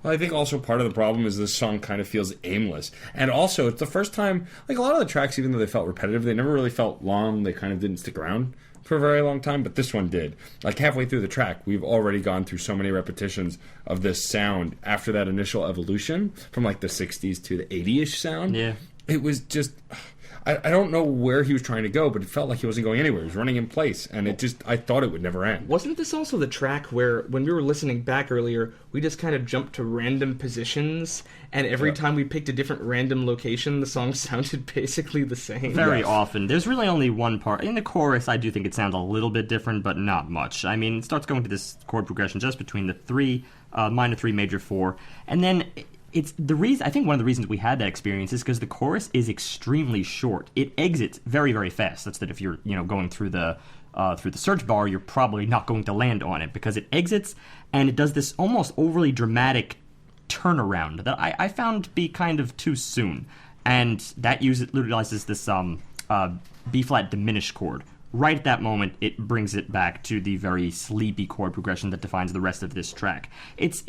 Well, I think also part of the problem is this song kind of feels aimless. And also, it's the first time, like a lot of the tracks, even though they felt repetitive, they never really felt long. They kind of didn't stick around for a very long time, but this one did. Like halfway through the track, we've already gone through so many repetitions of this sound after that initial evolution from like the 60s to the 80-ish sound. Yeah. It was just... I don't know where he was trying to go, but it felt like he wasn't going anywhere. He was running in place, and I thought it would never end. Wasn't this also the track where, when we were listening back earlier, we just kind of jumped to random positions, and every time we picked a different random location, the song sounded basically the same? Very often. There's really only one part. In the chorus, I do think it sounds a little bit different, but not much. I mean, it starts going to this chord progression just between the three, minor 3, major 4, and then... It's the reason. I think one of the reasons we had that experience is because the chorus is extremely short. It exits very, very fast. That's that if you're going through the search bar, you're probably not going to land on it because it exits and it does this almost overly dramatic turnaround that I found to be kind of too soon, and that utilizes this B flat diminished chord. Right at that moment, it brings it back to the very sleepy chord progression that defines the rest of this track. It's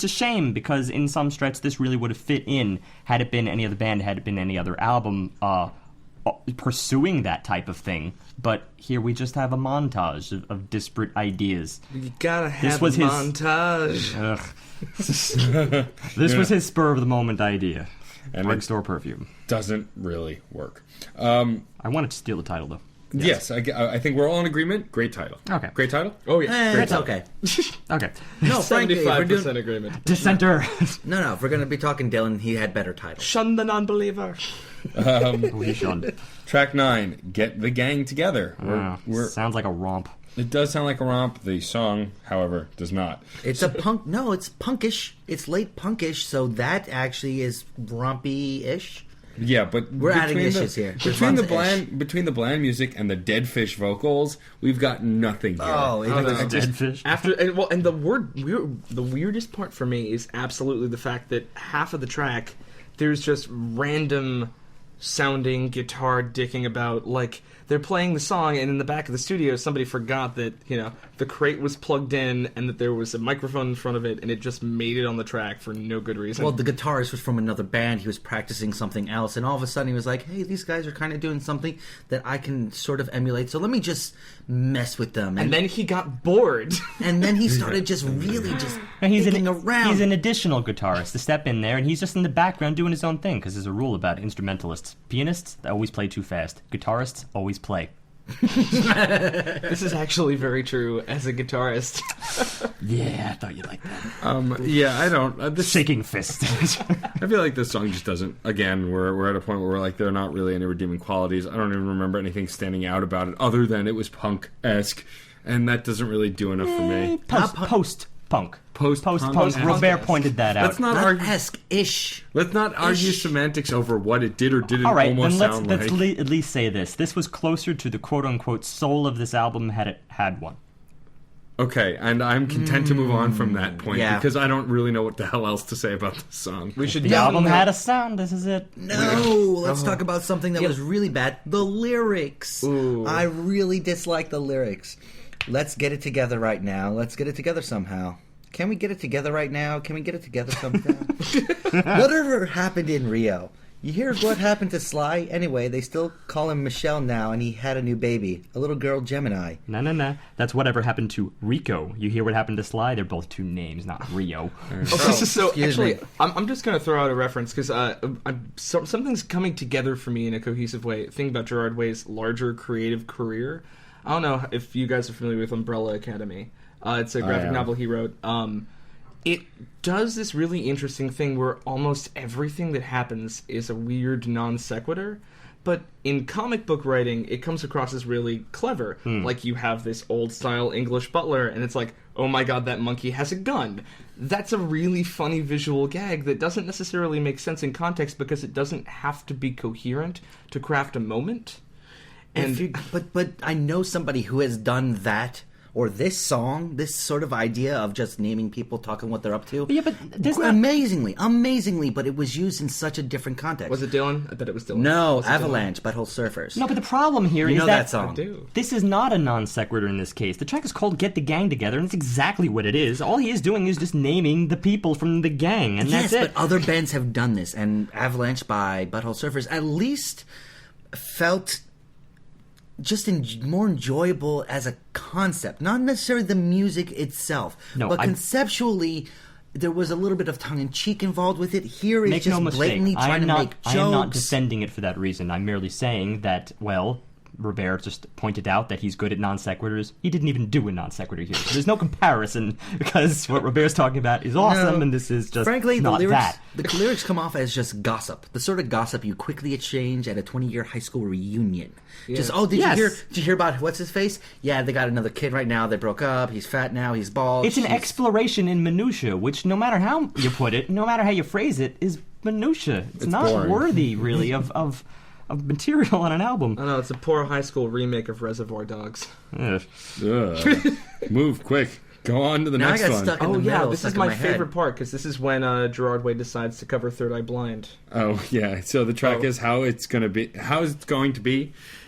a shame because in some stretch this really would have fit in had it been any other band, had it been any other album pursuing that type of thing. But here we just have a montage of disparate ideas. You gotta have a montage. This was his spur of the moment idea. And Drugstore perfume. Doesn't really work. I wanted to steal the title though. Yes, I think we're all in agreement. Great title. Okay. Great title? Oh, yeah. It's okay. Okay. No, frankly, if we're 75% doing, agreement. Dissenter. no, if we're going to be talking Dylan, he had better titles. Shun the non-believer. We shunned. Track 9, Get the Gang Together. Sounds like a romp. It does sound like a romp. The song, however, does not. It's a punk. No, it's punkish. It's late punkish, so that actually is rompy-ish. Yeah, but we're adding issues here. Between the bland music and the dead fish vocals, we've got nothing here. Oh, dead fish. And the weirdest part for me is absolutely the fact that half of the track there's just random sounding guitar dicking about, like they're playing the song and in the back of the studio somebody forgot that, the crate was plugged in and that there was a microphone in front of it and it just made it on the track for no good reason. Well, the guitarist was from another band. He was practicing something else and all of a sudden he was like, hey, these guys are kind of doing something that I can sort of emulate, so let me just mess with them. And then he got bored. And then he started just really just he's around. He's an additional guitarist to step in there, and he's just in the background doing his own thing, because there's a rule about instrumentalists. Pianists, they always play too fast. Guitarists always play. This is actually very true as a guitarist. Yeah, I thought you'd like that. Yeah, I don't. Shaking fist. I feel like this song just doesn't. Again, we're at a point where we're like, there are not really any redeeming qualities. I don't even remember anything standing out about it other than it was punk-esque, and that doesn't really do enough for me. Post-punk. Post-punk. Robare pointed that out. Let's not argue. Esque-ish. Let's not argue semantics over what it did or didn't All right, almost then sound let's like. at least say this. This was closer to the quote-unquote soul of this album had it had one. Okay, and I'm content to move on from that point because I don't really know what the hell else to say about this song. The album had a sound. This is it. No, let's talk about something that was really bad. The lyrics. Ooh. I really dislike the lyrics. Let's get it together right now. Let's get it together somehow. Can we get it together right now? Can we get it together somehow? Whatever happened in Rio? You hear what happened to Sly? Anyway, they still call him Michelle now, and he had a new baby. A little girl, Gemini. No. That's whatever happened to Rico. You hear what happened to Sly? They're both two names, not Rio. So actually, I'm just going to throw out a reference, because something's coming together for me in a cohesive way. Think about Gerard Way's larger creative career. I don't know if you guys are familiar with Umbrella Academy. It's a graphic novel he wrote. It does this really interesting thing where almost everything that happens is a weird non sequitur, but in comic book writing, it comes across as really clever. Like you have this old-style English butler, and it's like, oh my god, that monkey has a gun. That's a really funny visual gag that doesn't necessarily make sense in context because it doesn't have to be coherent to craft a moment. But I know somebody who has done that. Or this song, this sort of idea of just naming people, talking what they're up to. Yeah, but there's amazingly, but it was used in such a different context. Was it Dylan? I bet it was Dylan. No, Avalanche, Butthole Surfers. No, but the problem here is that song. I do. This is not a non sequitur in this case. The track is called "Get the Gang Together," and it's exactly what it is. All he is doing is just naming the people from the gang, and that's it. Yes, but other bands have done this, and Avalanche by Butthole Surfers at least felt just more enjoyable as a concept, not necessarily the music itself, but conceptually there was a little bit of tongue-in-cheek involved with it. Here is just blatantly trying to make jokes. I am not defending it for that reason. I'm merely saying that, well, Robare just pointed out that he's good at non sequiturs. He didn't even do a non sequitur here. So there's no comparison because what Robare's talking about is awesome, and this is just frankly not the lyrics come off as just gossip, the sort of gossip you quickly exchange at a 20-year high school reunion. Yeah. Just did you hear about what's his face? Yeah, they got another kid right now. They broke up. He's fat now. He's bald. It's an exploration in minutia, which no matter how you put it, no matter how you phrase it, is minutia. It's not boring. Worthy really of material on an album. I know, it's a poor high school remake of Reservoir Dogs. Move quick. Go on to the next one. Stuck in the middle, this is my favorite part, because this is when Gerard Way decides to cover Third Eye Blind. Oh, yeah. So the track is how it's going to be.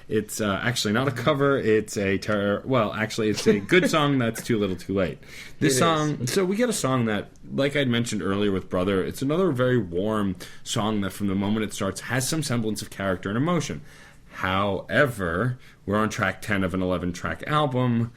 It's actually not a cover. It's it's a good song that's Too Little Too Late. This song, so we get a song that, like I'd mentioned earlier with Brother, it's another very warm song that from the moment it starts has some semblance of character and emotion. However, we're on track 10 of an 11-track album.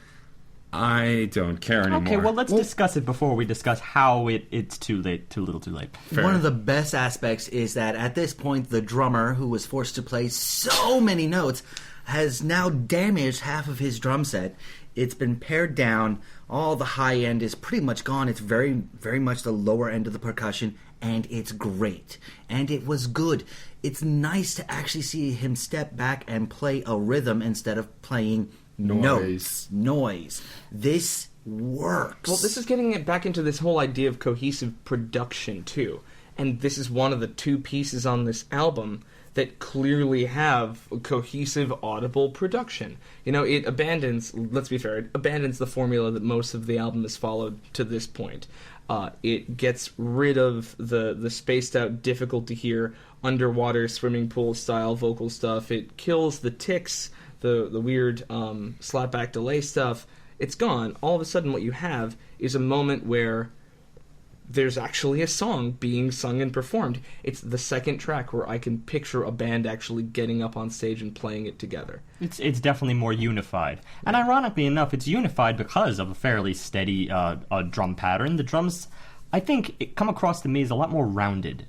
I don't care anymore. Okay, well, let's discuss it before we discuss how it's too little too late. Fair. One of the best aspects is that at this point, the drummer, who was forced to play so many notes, has now damaged half of his drum set. It's been pared down. All the high end is pretty much gone. It's very, very much the lower end of the percussion, and it's great. And it was good. It's nice to actually see him step back and play a rhythm instead of playing noise. This works. Well, this is getting it back into this whole idea of cohesive production, too. And this is one of the two pieces on this album that clearly have cohesive, audible production. You know, it abandons, let's be fair, it abandons the formula that most of the album has followed to this point. It gets rid of the spaced-out, difficult-to-hear, underwater swimming pool-style vocal stuff. It kills the ticks, the weird slapback delay stuff. It's gone. All of a sudden what you have is a moment where there's actually a song being sung and performed. It's the second track where I can picture a band actually getting up on stage and playing it together. It's definitely more unified. And ironically enough, it's unified because of a fairly steady drum pattern. The drums, I think, come across to me as a lot more rounded.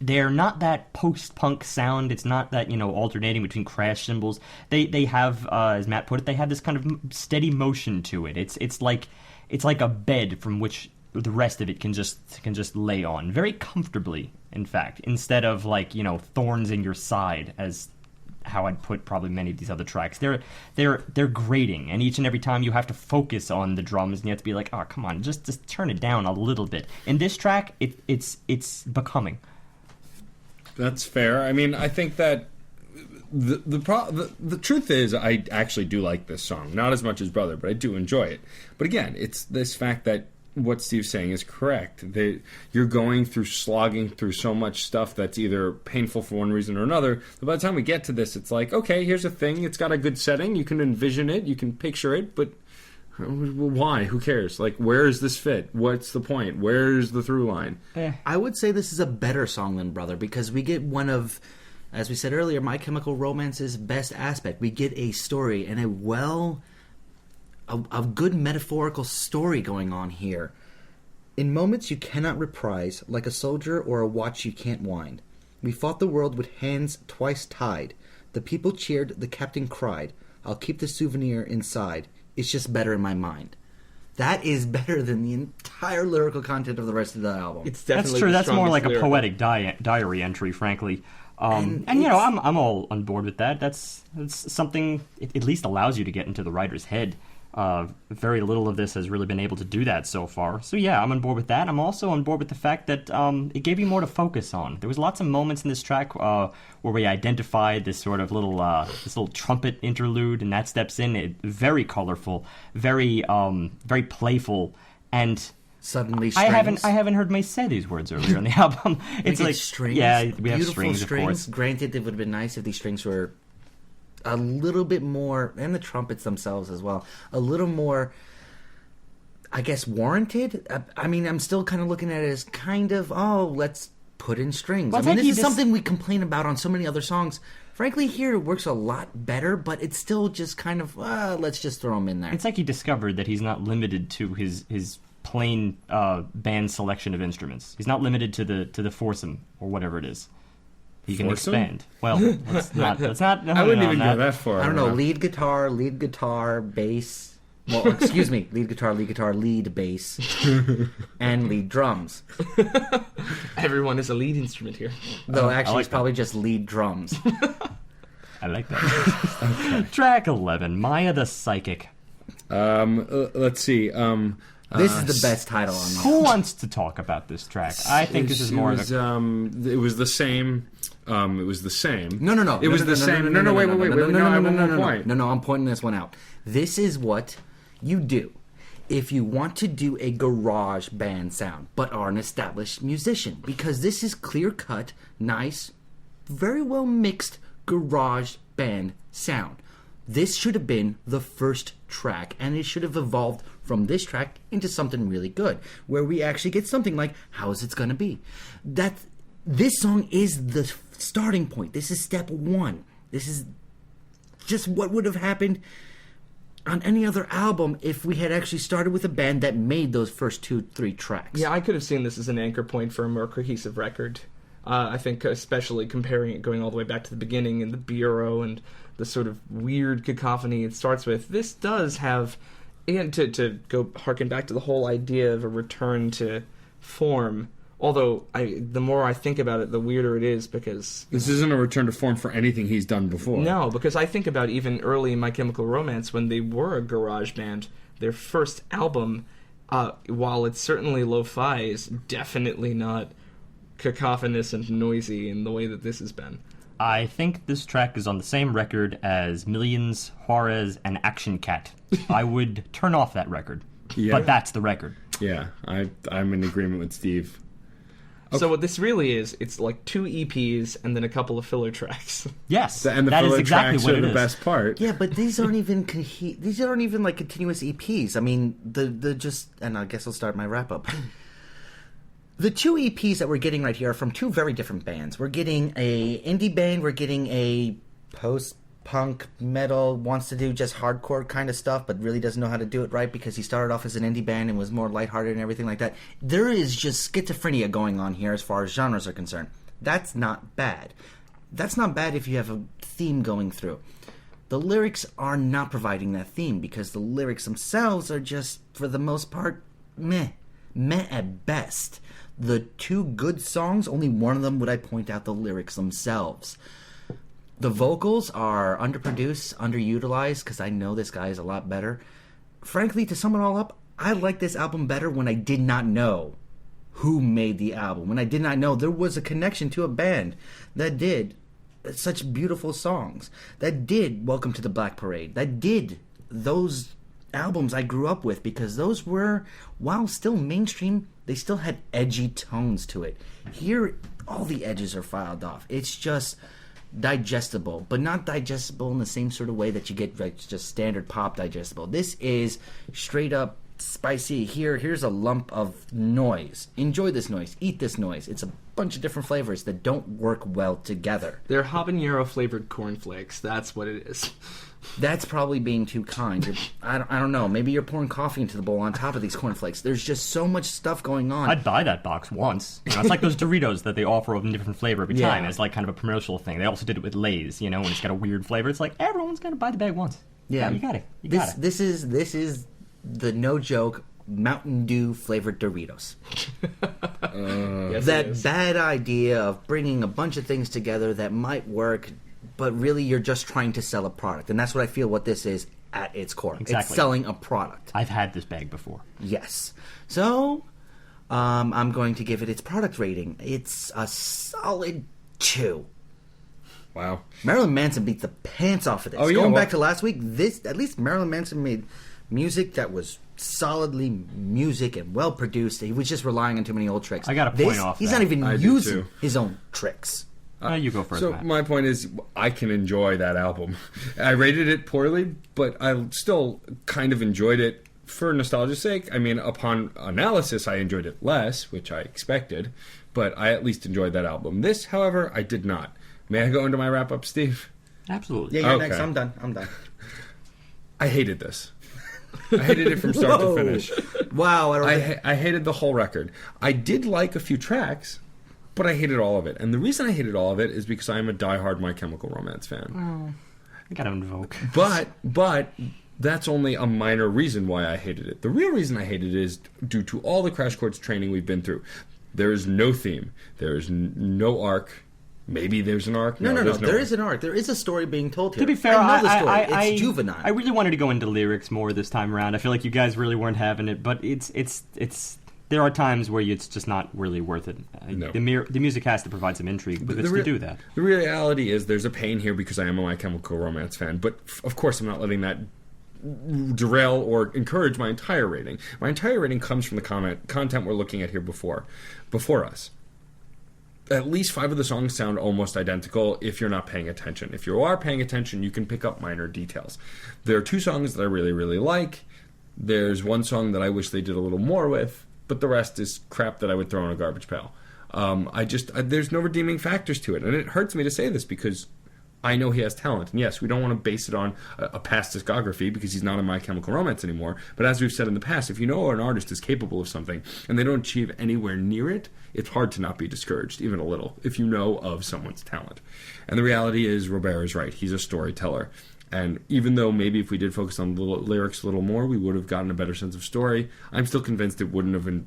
They're not that post-punk sound. It's not that, alternating between crash cymbals. They have, as Matt put it, they have this kind of steady motion to it. It's like a bed from which the rest of it can just lay on very comfortably, in fact, instead of thorns in your side, as how I'd put probably many of these other tracks. They're grating, and each and every time you have to focus on the drums, and you have to be like, oh, come on, just turn it down a little bit. In this track, it's becoming. That's fair. I mean, I think that the truth is, I actually do like this song, not as much as Brother, but I do enjoy it. But again, it's this fact that what Steve's saying is correct. You're slogging through so much stuff that's either painful for one reason or another. But by the time we get to this, it's like, okay, here's a thing. It's got a good setting. You can envision it. You can picture it. But why? Who cares? Where does this fit? What's the point? Where's the through line? I would say this is a better song than Brother because we get one of, as we said earlier, My Chemical Romance's best aspect. We get a story and a good metaphorical story going on here. In moments you cannot reprise, like a soldier or a watch you can't wind. We fought the world with hands twice tied. The people cheered, the captain cried. I'll keep the souvenir inside. It's just better in my mind. That is better than the entire lyrical content of the rest of the album. It's definitely That's true. That's more like lyrical. A poetic diary entry, frankly. I'm all on board with that. That's something. It at least allows you to get into the writer's head. Very little of this has really been able to do that so far. So yeah, I'm on board with that. I'm also on board with the fact that it gave you more to focus on. There was lots of moments in this track where we identified this sort of little trumpet interlude, and that steps in. Very colorful, very playful, and suddenly strings. I haven't heard May say these words earlier in the album. It's like strings. Yeah, we have Beautiful strings, of course. Granted, it would have been nice if these strings were a little bit more, and the trumpets themselves as well, a little more, I guess, warranted. I mean, I'm still kind of looking at it as kind of, let's put in strings. Well, I mean, this is something we complain about on so many other songs. Frankly, here it works a lot better, but it's still just kind of, let's just throw them in there. It's like he discovered that he's not limited to his plain band selection of instruments. He's not limited to the foursome or whatever it is. He can Foursome? expand. Well, let's not. I wouldn't even go that far. I don't know. Lead guitar, bass. Well, excuse me. Lead guitar, lead bass, and lead drums. Everyone is a lead instrument here. Though actually, like it's probably just lead drums. I like that. Okay. Track 11, Maya the Psychic. Let's see. This is the best title on Who wants to talk about this track? I think this is more of a... It was the same. It was the same. No. It was the same. No, wait. No, I'm pointing this one out. This is what you do if you want to do a garage band sound, but are an established musician. Because this is clear-cut, nice, very well mixed garage band sound. This should have been the first track, and it should have evolved from this track into something really good, where we actually get something like, how is it going to be? This song is the starting point. This is step one. This is just what would have happened on any other album if we had actually started with a band that made those first 2-3 tracks. Yeah, I could have seen this as an anchor point for a more cohesive record. I think especially comparing it, going all the way back to the beginning and the bureau and the sort of weird cacophony it starts with. This does have, and to go harken back to the whole idea of a return to form, although the more I think about it, the weirder it is, because... This isn't a return to form for anything he's done before. No, because I think about even early My Chemical Romance, when they were a garage band, their first album, while it's certainly lo-fi, is definitely not cacophonous and noisy in the way that this has been. I think this track is on the same record as Millions, Juarez, and Action Cat. I would turn off that record. Yeah. But that's the record. Yeah, I'm in agreement with Steve. Okay. So what this really is, it's like 2 EPs and then a couple of filler tracks. Yes, and the that filler is exactly tracks what are it the is. best part. Yeah, but these aren't even like continuous EPs. I mean, and I guess I'll start my wrap up. The 2 EPs that we're getting right here are from 2 very different bands. We're getting a indie band, we're getting a post-punk metal, wants to do just hardcore kind of stuff, but really doesn't know how to do it right because he started off as an indie band and was more lighthearted and everything like that. There is just schizophrenia going on here as far as genres are concerned. That's not bad. That's not bad if you have a theme going through. The lyrics are not providing that theme because the lyrics themselves are just, for the most part, meh at best. The 2 good songs, only one of them would I point out the lyrics themselves. The vocals are underproduced, underutilized, because I know this guy is a lot better. Frankly, to sum it all up, I like this album better when I did not know who made the album. When I did not know there was a connection to a band that did such beautiful songs, that did Welcome to the Black Parade, that did those albums I grew up with, because those were, while still mainstream, they still had edgy tones to it. Here, all the edges are filed off. It's just digestible, but not digestible in the same sort of way that you get like just standard pop digestible. This is straight up spicy. Here's a lump of noise. Enjoy this noise. Eat this noise. It's a bunch of different flavors that don't work well together. They're habanero flavored cornflakes. That's what it is. That's probably being too kind. I don't know. Maybe you're pouring coffee into the bowl on top of these cornflakes. There's just so much stuff going on. I'd buy that box once. You know, it's like those Doritos that they offer of a different flavor every time. Yeah. It's like kind of a promotional thing. They also did it with Lay's, you know, when it's got a weird flavor. It's like everyone's got to buy the bag once. Yeah, you got it. You got it. This is the no joke Mountain Dew flavored Doritos. Yes, That bad idea of bringing a bunch of things together that might work, but really you're just trying to sell a product. And that's what I feel what this is at its core. Exactly. It's selling a product. I've had this bag before. Yes. So, I'm going to give it its product rating. It's a solid 2. Wow. Marilyn Manson beat the pants off of this. Oh, yeah, Going well- back to last week, at least Marilyn Manson made music that was solidly music and well produced. He was just relying on too many old tricks. I got to point off He's that. not even I do using too. his own tricks. You go first, So Matt. my point is, I can enjoy that album. I rated it poorly, but I still kind of enjoyed it for nostalgia's sake. I mean, upon analysis, I enjoyed it less, which I expected, but I at least enjoyed that album. This, however, I did not. May I go into my wrap-up, Steve? Absolutely. Yeah, you're Okay. next. I'm done. I hated this. I hated it from start to Whoa. finish. Wow. I hated the whole record. I did like a few tracks, but I hated all of it. And the reason I hated all of it is because I am a diehard My Chemical Romance fan. I got to invoke. But that's only a minor reason why I hated it. The real reason I hated it is due to all the Crash Chords training we've been through. There is no theme. There is no arc. Maybe there's an arc. No. there's There arc. is an arc. There is a story being told here. To be fair, I know the story. It's juvenile. I really wanted to go into lyrics more this time around. I feel like you guys really weren't having it, but it's. There are times where it's just not really worth it. No. The music has to provide some intrigue with it to do that. The reality is there's a pain here because I am a My Chemical Romance fan, but of course I'm not letting that derail or encourage my entire rating. My entire rating comes from the content we're looking at here before us. At least 5 of the songs sound almost identical if you're not paying attention. If you are paying attention, you can pick up minor details. There are 2 songs that I really, really like. There's 1 song that I wish they did a little more with, but the rest is crap that I would throw in a garbage pail. There's no redeeming factors to it, and it hurts me to say this because I know he has talent. And yes, we don't want to base it on a past discography because he's not in My Chemical Romance anymore. But as we've said in the past, if you know an artist is capable of something and they don't achieve anywhere near it, it's hard to not be discouraged, even a little, if you know of someone's talent. And the reality is, Robare is right. He's a storyteller. And even though maybe if we did focus on the lyrics a little more, we would have gotten a better sense of story, I'm still convinced it wouldn't have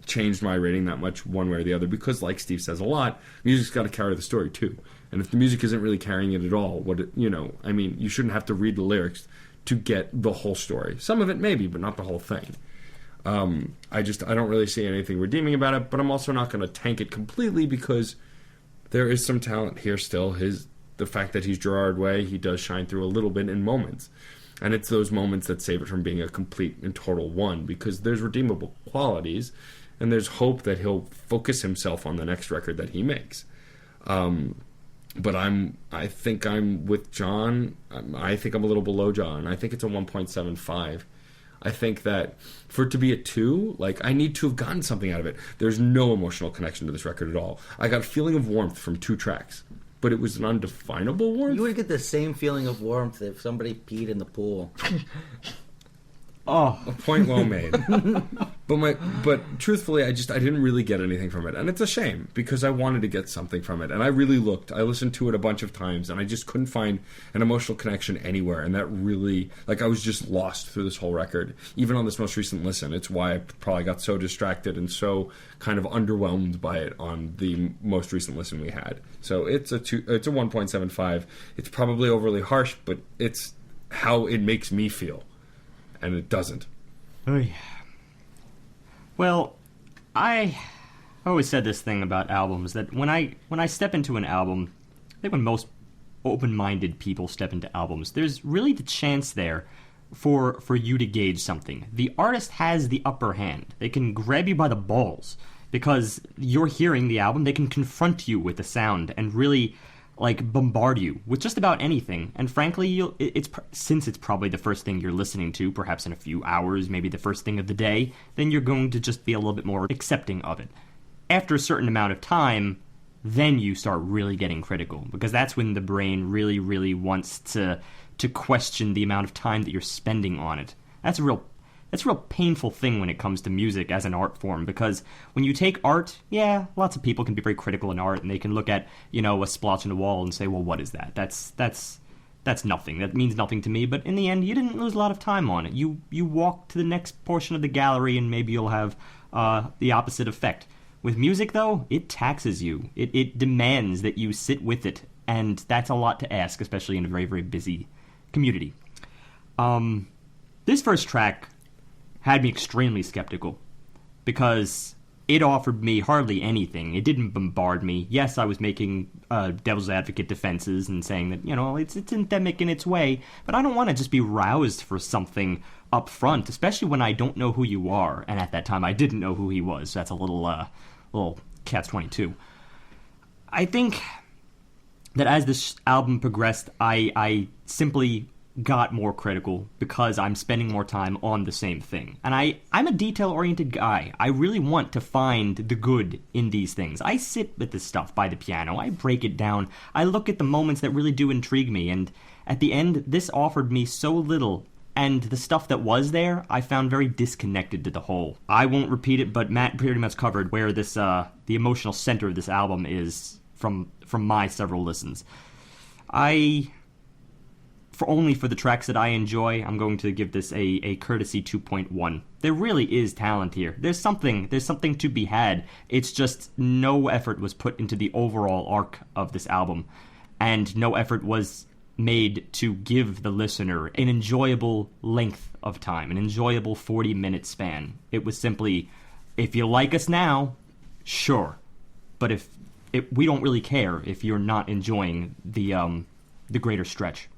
changed my rating that much one way or the other because, like Steve says a lot, music's got to carry the story too. And if the music isn't really carrying it at all, you shouldn't have to read the lyrics to get the whole story. Some of it maybe, but not the whole thing. I don't really see anything redeeming about it, but I'm also not going to tank it completely because there is some talent here still. The fact that he's Gerard Way, he does shine through a little bit in moments. And it's those moments that save it from being a complete and total one because there's redeemable qualities and there's hope that he'll focus himself on the next record that he makes. But I think I'm with John. I think I'm a little below John. I think it's a 1.75. I think that for it to be a 2, I need to have gotten something out of it. There's no emotional connection to this record at all. I got a feeling of warmth from 2 tracks, but it was an undefinable warmth. You would get the same feeling of warmth if somebody peed in the pool. A point well made. But truthfully, I didn't really get anything from it, and it's a shame because I wanted to get something from it, and I really looked. I listened to it a bunch of times, and I just couldn't find an emotional connection anywhere, and that really, I was just lost through this whole record, even on this most recent listen. It's why I probably got so distracted and so kind of underwhelmed by it on the most recent listen we had. So it's a 1.75. It's probably overly harsh, but it's how it makes me feel. And it doesn't. Oh, yeah. Well, I always said this thing about albums, that when I step into an album, I think when most open-minded people step into albums, there's really the chance there for you to gauge something. The artist has the upper hand. They can grab you by the balls because you're hearing the album. They can confront you with the sound and really bombard you with just about anything. And frankly, since it's probably the first thing you're listening to, perhaps in a few hours, maybe the first thing of the day, then you're going to just be a little bit more accepting of it. After a certain amount of time, then you start really getting critical, because that's when the brain really, really wants to question the amount of time that you're spending on it. That's a real painful thing when it comes to music as an art form, because when you take art, yeah, lots of people can be very critical in art, and they can look at, a splotch on the wall and say, well, what is that? That's nothing. That means nothing to me. But in the end, you didn't lose a lot of time on it. You walk to the next portion of the gallery, and maybe you'll have the opposite effect. With music, though, it taxes you. It demands that you sit with it, and that's a lot to ask, especially in a very, very busy community. This first track had me extremely skeptical because it offered me hardly anything. It didn't bombard me. Yes, I was making devil's advocate defenses and saying that, it's endemic in its way, but I don't want to just be roused for something up front, especially when I don't know who you are. And at that time, I didn't know who he was. So that's a little catch-22. I think that as this album progressed, I simply got more critical because I'm spending more time on the same thing. And I'm a detail-oriented guy. I really want to find the good in these things. I sit with this stuff by the piano. I break it down. I look at the moments that really do intrigue me. And at the end, this offered me so little. And the stuff that was there, I found very disconnected to the whole. I won't repeat it, but Matt pretty much covered where this the emotional center of this album is from my several listens. Only for the tracks that I enjoy, I'm going to give this a courtesy 2.1. There really is talent here. There's something to be had. It's just no effort was put into the overall arc of this album, and no effort was made to give the listener an enjoyable length of time, an enjoyable 40-minute span. It was simply, if you like us now, sure, but we don't really care if you're not enjoying the greater stretch.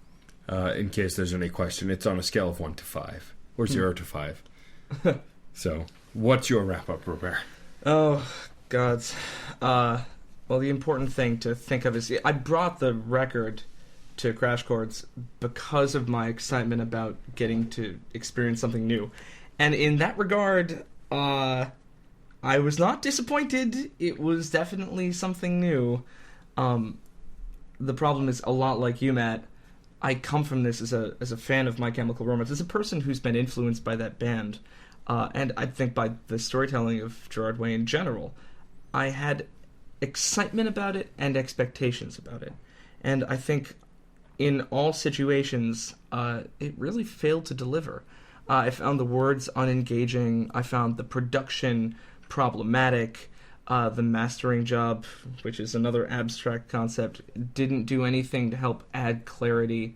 In case there's any question, it's on a scale of 1 to 5, or 0 to 5. So, what's your wrap-up, Robare? Oh, gods. Well, the important thing to think of is I brought the record to Crash Chords because of my excitement about getting to experience something new. And in that regard, I was not disappointed. It was definitely something new. The problem is, a lot like you, Matt, I come from this as a fan of My Chemical Romance, as a person who's been influenced by that band, and I think by the storytelling of Gerard Way in general. I had excitement about it and expectations about it, and I think in all situations, it really failed to deliver. I found the words unengaging, I found the production problematic, the mastering job, which is another abstract concept, didn't do anything to help add clarity.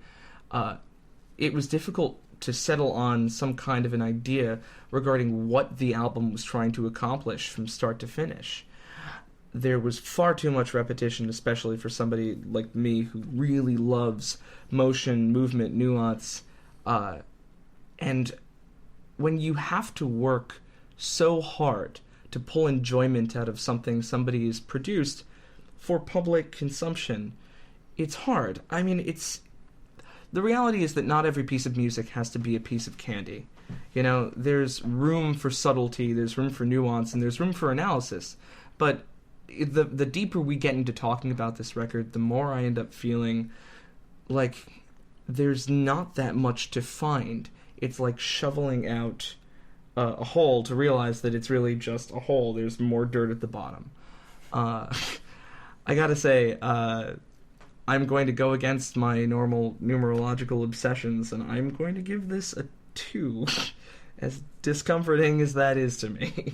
It was difficult to settle on some kind of an idea regarding what the album was trying to accomplish from start to finish. There was far too much repetition, especially for somebody like me who really loves motion, movement, nuance. And when you have to work so hard to pull enjoyment out of something somebody has produced for public consumption, it's hard. I mean, the reality is that not every piece of music has to be a piece of candy. There's room for subtlety, there's room for nuance, and there's room for analysis. But the deeper we get into talking about this record, the more I end up feeling like there's not that much to find. It's like shoveling out a hole to realize that it's really just a hole. There's more dirt at the bottom. I gotta say, I'm going to go against my normal numerological obsessions, and I'm going to give this a 2, as discomforting as that is to me.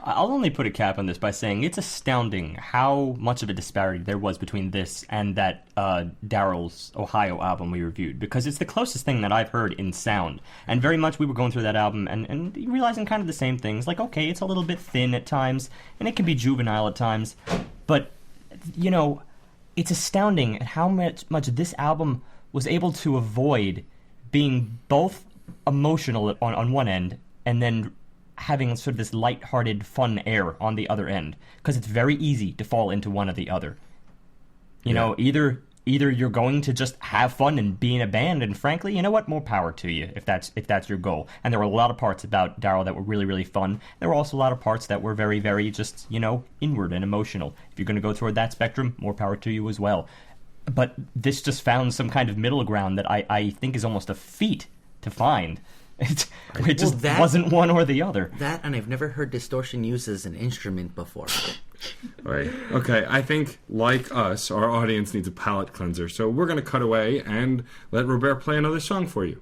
I'll only put a cap on this by saying it's astounding how much of a disparity there was between this and that Daryl's Ohio album we reviewed, because it's the closest thing that I've heard in sound. And very much we were going through that album and realizing kind of the same things. Like, okay, it's a little bit thin at times, and it can be juvenile at times, but, it's astounding at how much this album was able to avoid being both emotional on one end and then having sort of this light-hearted, fun air on the other end, because it's very easy to fall into one or the other. Either you're going to just have fun and be in a band, and frankly, you know what? More power to you if that's your goal. And there were a lot of parts about Daryl that were really, really fun. There were also a lot of parts that were very, very just, inward and emotional. If you're going to go toward that spectrum, more power to you as well. But this just found some kind of middle ground that I think is almost a feat to find. It just wasn't one or the other. That, and I've never heard distortion used as an instrument before. Right. Okay, I think, like us, our audience needs a palate cleanser, so we're going to cut away and let Robert play another song for you.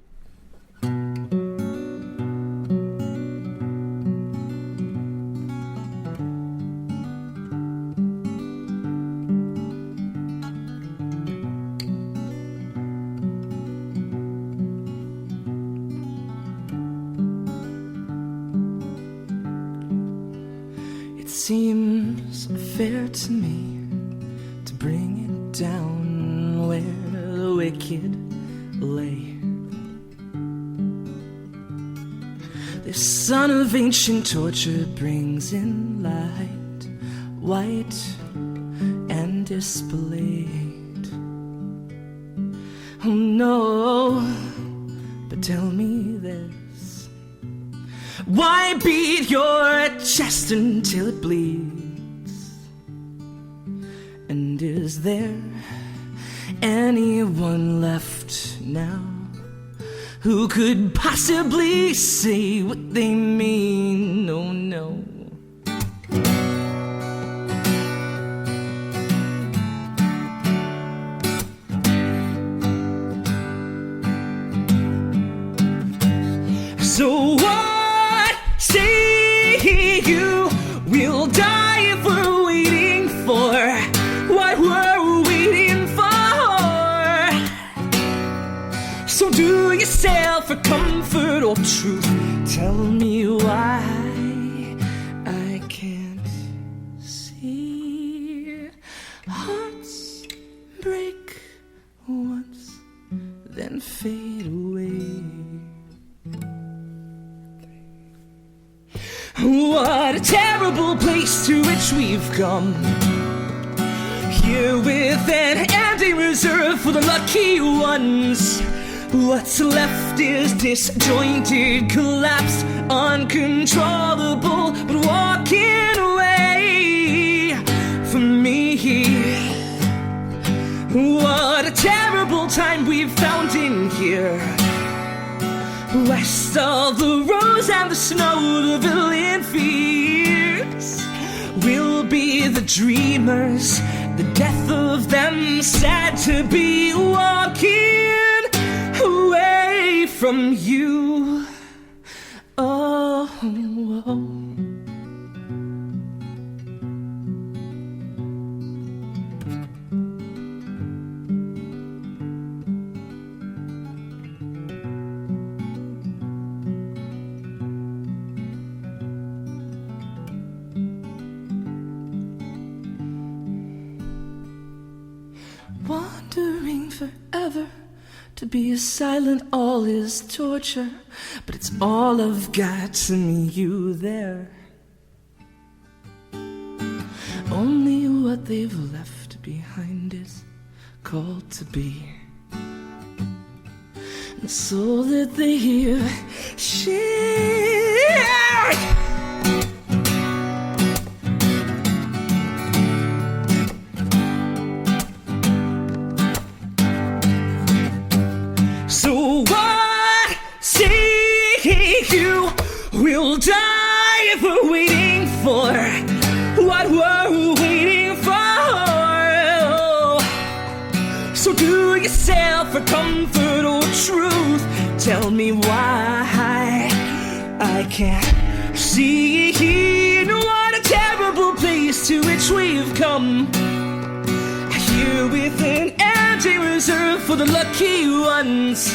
seems fair to me to bring it down where the wicked lay. The sun of ancient torture brings in light, white and displayed. Oh no, but tell me this: why beat your chest until it bleeds? And is there anyone left now who could possibly say what they mean? Oh no. So what say you? We'll die if we're waiting for what we're waiting for. So do yourself a comfort or truth. Tell me why I can't see. Hearts break once, then fade away. What a terrible place to which we've come. Here with an empty reserve for the lucky ones. What's left is disjointed, collapsed, uncontrollable, but walking away from me. What a terrible time we've found in here. West of the rose and the snow, the villain fears will be the dreamers, the death of them, sad to be walking away from you. Oh, oh. Wandering forever, to be silent all is torture, but it's all I've got to meet you there. Only what they've left behind is called to be, and so that they hear shit. So what say you? We'll die if we're waiting for what we're waiting for. So do yourself a comfort or truth. Tell me why I can't see. What a terrible place to which we've come. Here with an empty reserve for the lucky ones.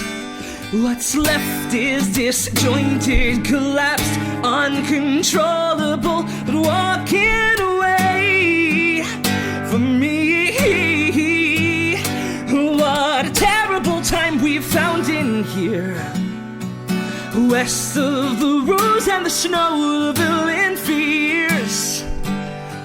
What's left is disjointed, collapsed, uncontrollable, but walking away from me. What a terrible time we've found in here. West of the rose and the snow, the villain fears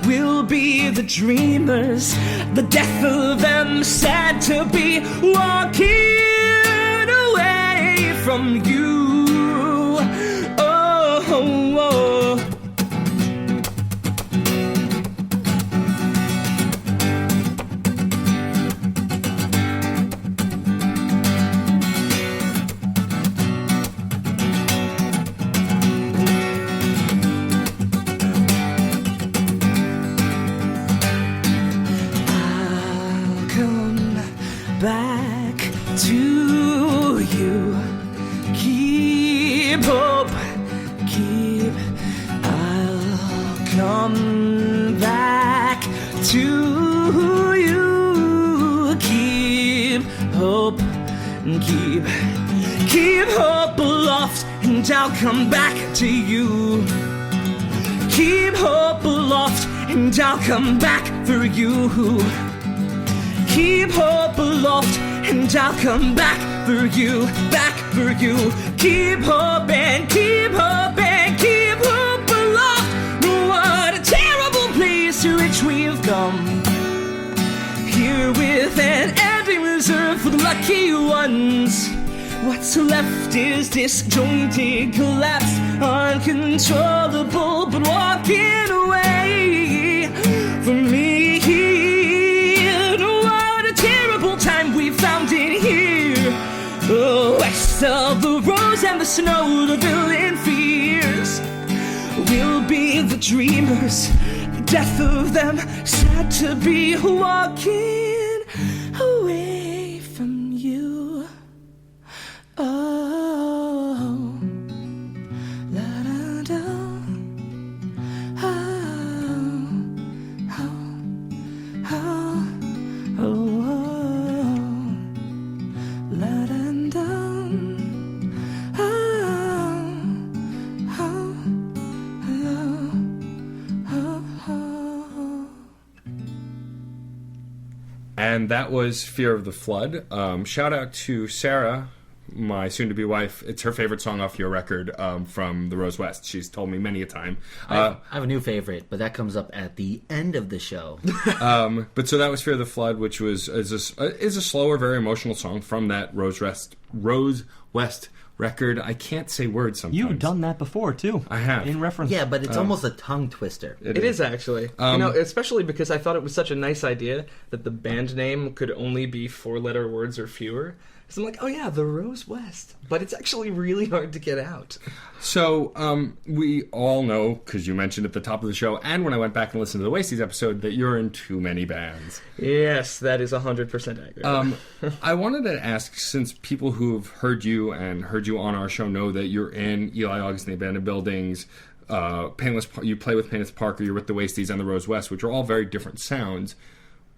will be the dreamers, the death of them, sad to be walking away from you. Oh, oh, oh. Back to you. Keep hope, keep. I'll come back to you. Keep hope, keep hope aloft, and I'll come back to you. Keep hope aloft, and I'll come back for you. Keep hope aloft, and I'll come back for you, back for you. Keep hope and keep hope and keep hope aloft. What a terrible place to which we've come. Here with an ending reserved for the lucky ones. What's left is disjointed, collapsed, uncontrollable, but walking away from me. What a terrible time we found it here. West of the rose and the snow, the villain fears will be the dreamers, the death of them, sad to be walking away from you. Oh, la da da. La da da. And that was Fear of the Flood. Shout out to Sarah, my soon-to-be wife. It's her favorite song off your record from the Rose West. She's told me many a time. I have a new favorite, but that comes up at the end of the show. But so that was Fear of the Flood, which is a slower, very emotional song from that Rose West record. I can't say words sometimes. You've done that before, too. I have. In reference. Yeah, but it's almost a tongue twister. It is actually. Especially because I thought it was such a nice idea that the band name could only be 4-letter words or fewer. So I'm like, oh yeah, the Rose West. But it's actually really hard to get out. So we all know, because you mentioned at the top of the show, and when I went back and listened to the Waysties episode, that you're in too many bands. Yes, that is 100% accurate. I wanted to ask, since people who've heard you and heard you on our show know that you're in Eli Augustine Abandoned Buildings, you play with Panelist Parker, you're with the Waysties and the Rose West, which are all very different sounds.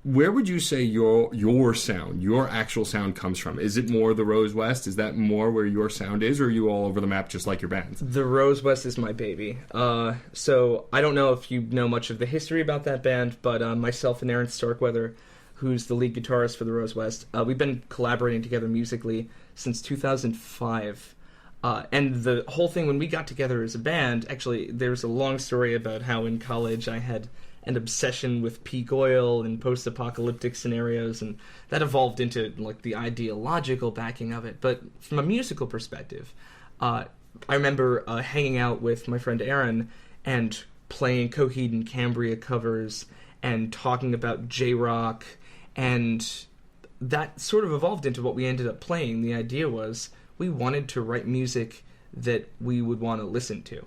Where would you say your sound, your actual sound comes from? Is it more the Rose West? Is that more where your sound is, or are you all over the map just like your bands? The Rose West is my baby. So I don't know if you know much of the history about that band, but myself and Aaron Starkweather, who's the lead guitarist for the Rose West, we've been collaborating together musically since 2005. And the whole thing, when we got together as a band, actually, there's a long story about how in college I had an obsession with peak oil and post-apocalyptic scenarios, and that evolved into like the ideological backing of it. But from a musical perspective, I remember hanging out with my friend Aaron and playing Coheed and Cambria covers and talking about J-rock, and that sort of evolved into what we ended up playing. The idea was we wanted to write music that we would want to listen to.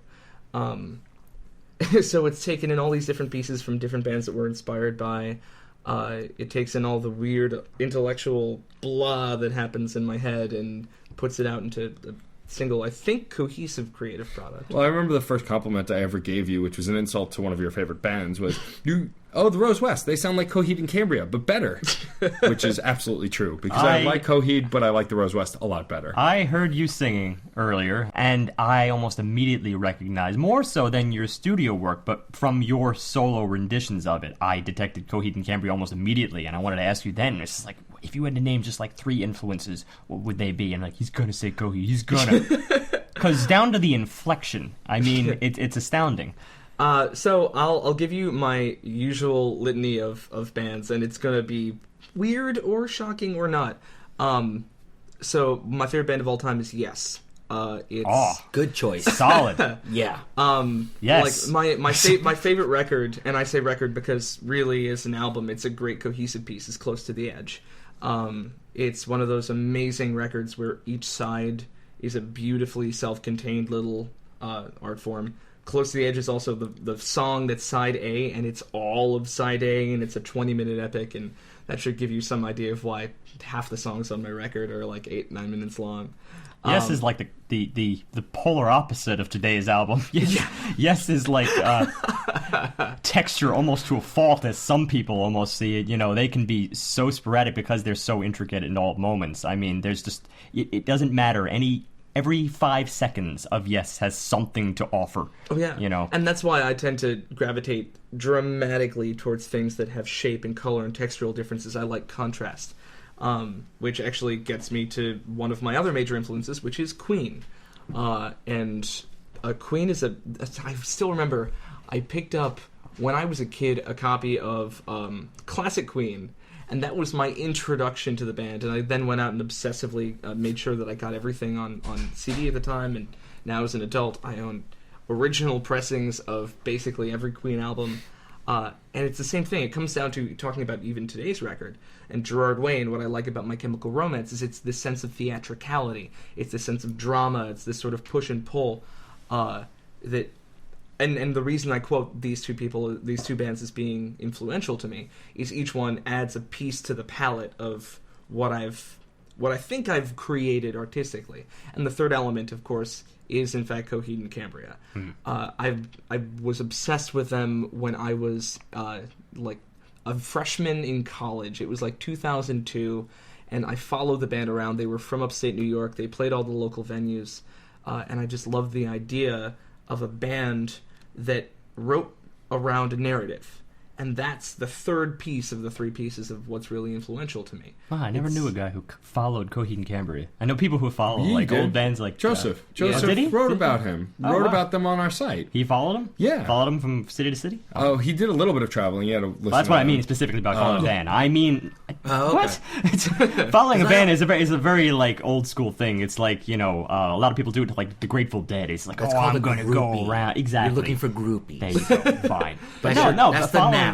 So it's taken in all these different pieces from different bands that we're inspired by. It takes in all the weird intellectual blah that happens in my head and puts it out into a single, I think, cohesive creative product. Well, I remember the first compliment I ever gave you, which was an insult to one of your favorite bands, was, the Rose West, they sound like Coheed and Cambria, but better. Which is absolutely true, because I like Coheed, but I like the Rose West a lot better. I heard you singing earlier, and I almost immediately recognized, more so than your studio work, but from your solo renditions of it, I detected Coheed and Cambria almost immediately, and I wanted to ask you then, it's like, if you had to name just like 3 influences, what would they be? And like, he's gonna say Coheed, he's gonna. Because down to the inflection, I mean, it's astounding. So I'll give you my usual litany of bands, and it's gonna be weird or shocking or not. So my favorite band of all time is Yes. It's good choice. Solid. Yeah. Yes. Like my favorite record, and I say record because really as an album, it's a great cohesive piece. It's Close to the Edge. It's one of those amazing records where each side is a beautifully self-contained little art form. Close to the Edge is also the song that's side A, and it's all of side A, and it's a 20-minute epic, and that should give you some idea of why half the songs on my record are like 8-9 minutes long. Yes is like the polar opposite of today's album. Yes is like texture almost to a fault, as some people almost see it. You know, they can be so sporadic because they're so intricate in all moments. I mean, there's just it doesn't matter. every 5 seconds of Yes has something to offer. Oh yeah, you know, and that's why I tend to gravitate dramatically towards things that have shape and color and textural differences. I like contrast, which actually gets me to one of my other major influences, which is Queen. And Queen is I still remember I picked up when I was a kid a copy of Classic Queen. And that was my introduction to the band. And I then went out and obsessively made sure that I got everything on CD at the time. And now as an adult, I own original pressings of basically every Queen album. And it's the same thing. It comes down to talking about even today's record. And Gerard Way, and what I like about My Chemical Romance is it's this sense of theatricality. It's this sense of drama. It's this sort of push and pull that... And the reason I quote these two bands as being influential to me is each one adds a piece to the palette of what I think I've created artistically. And the third element, of course, is in fact Coheed and Cambria. I was obsessed with them when I was like a freshman in college. It was like 2002, and I followed the band around. They were from upstate New York. They played all the local venues, and I just loved the idea of a band that wrote around a narrative. And that's the third piece of the three pieces of what's really influential to me. Wow, I never knew a guy who followed Coheed and Cambria. I know people who follow He like did. old bands like Joseph Did he? wrote about him. Oh, Wrote wow. about them on our site. He followed him? Yeah. Followed him from city to city? Oh, he did a little bit of traveling. He had to listen. Well, that's to what I them. mean specifically about following a band. I mean, Oh, okay. what? It's, following a band is a very like old school thing. It's like, you know, a lot of people do it to like the Grateful Dead. It's like, That's oh, called I'm a going to go groupie. around. Exactly. You're looking for groupies. There you go. Fine. But no, no, that's but the following, noun.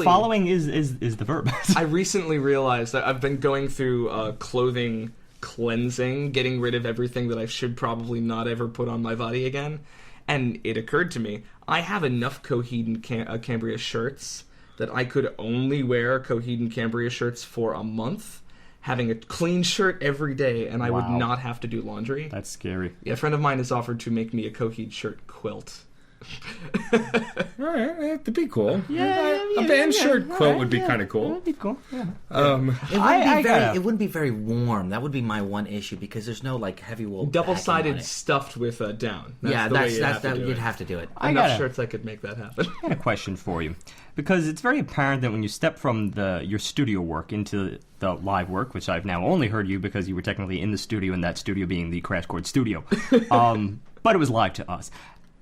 Following is the verb. I recently realized that I've been going through clothing cleansing, getting rid of everything that I should probably not ever put on my body again. And it occurred to me, I have enough Coheed and Cambria shirts that I could only wear Coheed and Cambria shirts for a month, having a clean shirt every day, and I would Wow. not have to do laundry. That's scary. Yeah, a friend of mine has offered to make me a Coheed shirt quilt. All right, that'd be cool. A band shirt quilt would be kind of cool. That'd be cool. Yeah. It wouldn't be very warm. That would be my one issue because there's no like heavy wool. Double-sided backing on it. stuffed with down. Yeah, the way you that's have to do you'd it. have to do it. Enough shirts I could make that happen. I got a question for you, because it's very apparent that when you step from your studio work into the live work, which I've now only heard you because you were technically in the studio, and that studio being the Crash Chords studio, but it was live to us,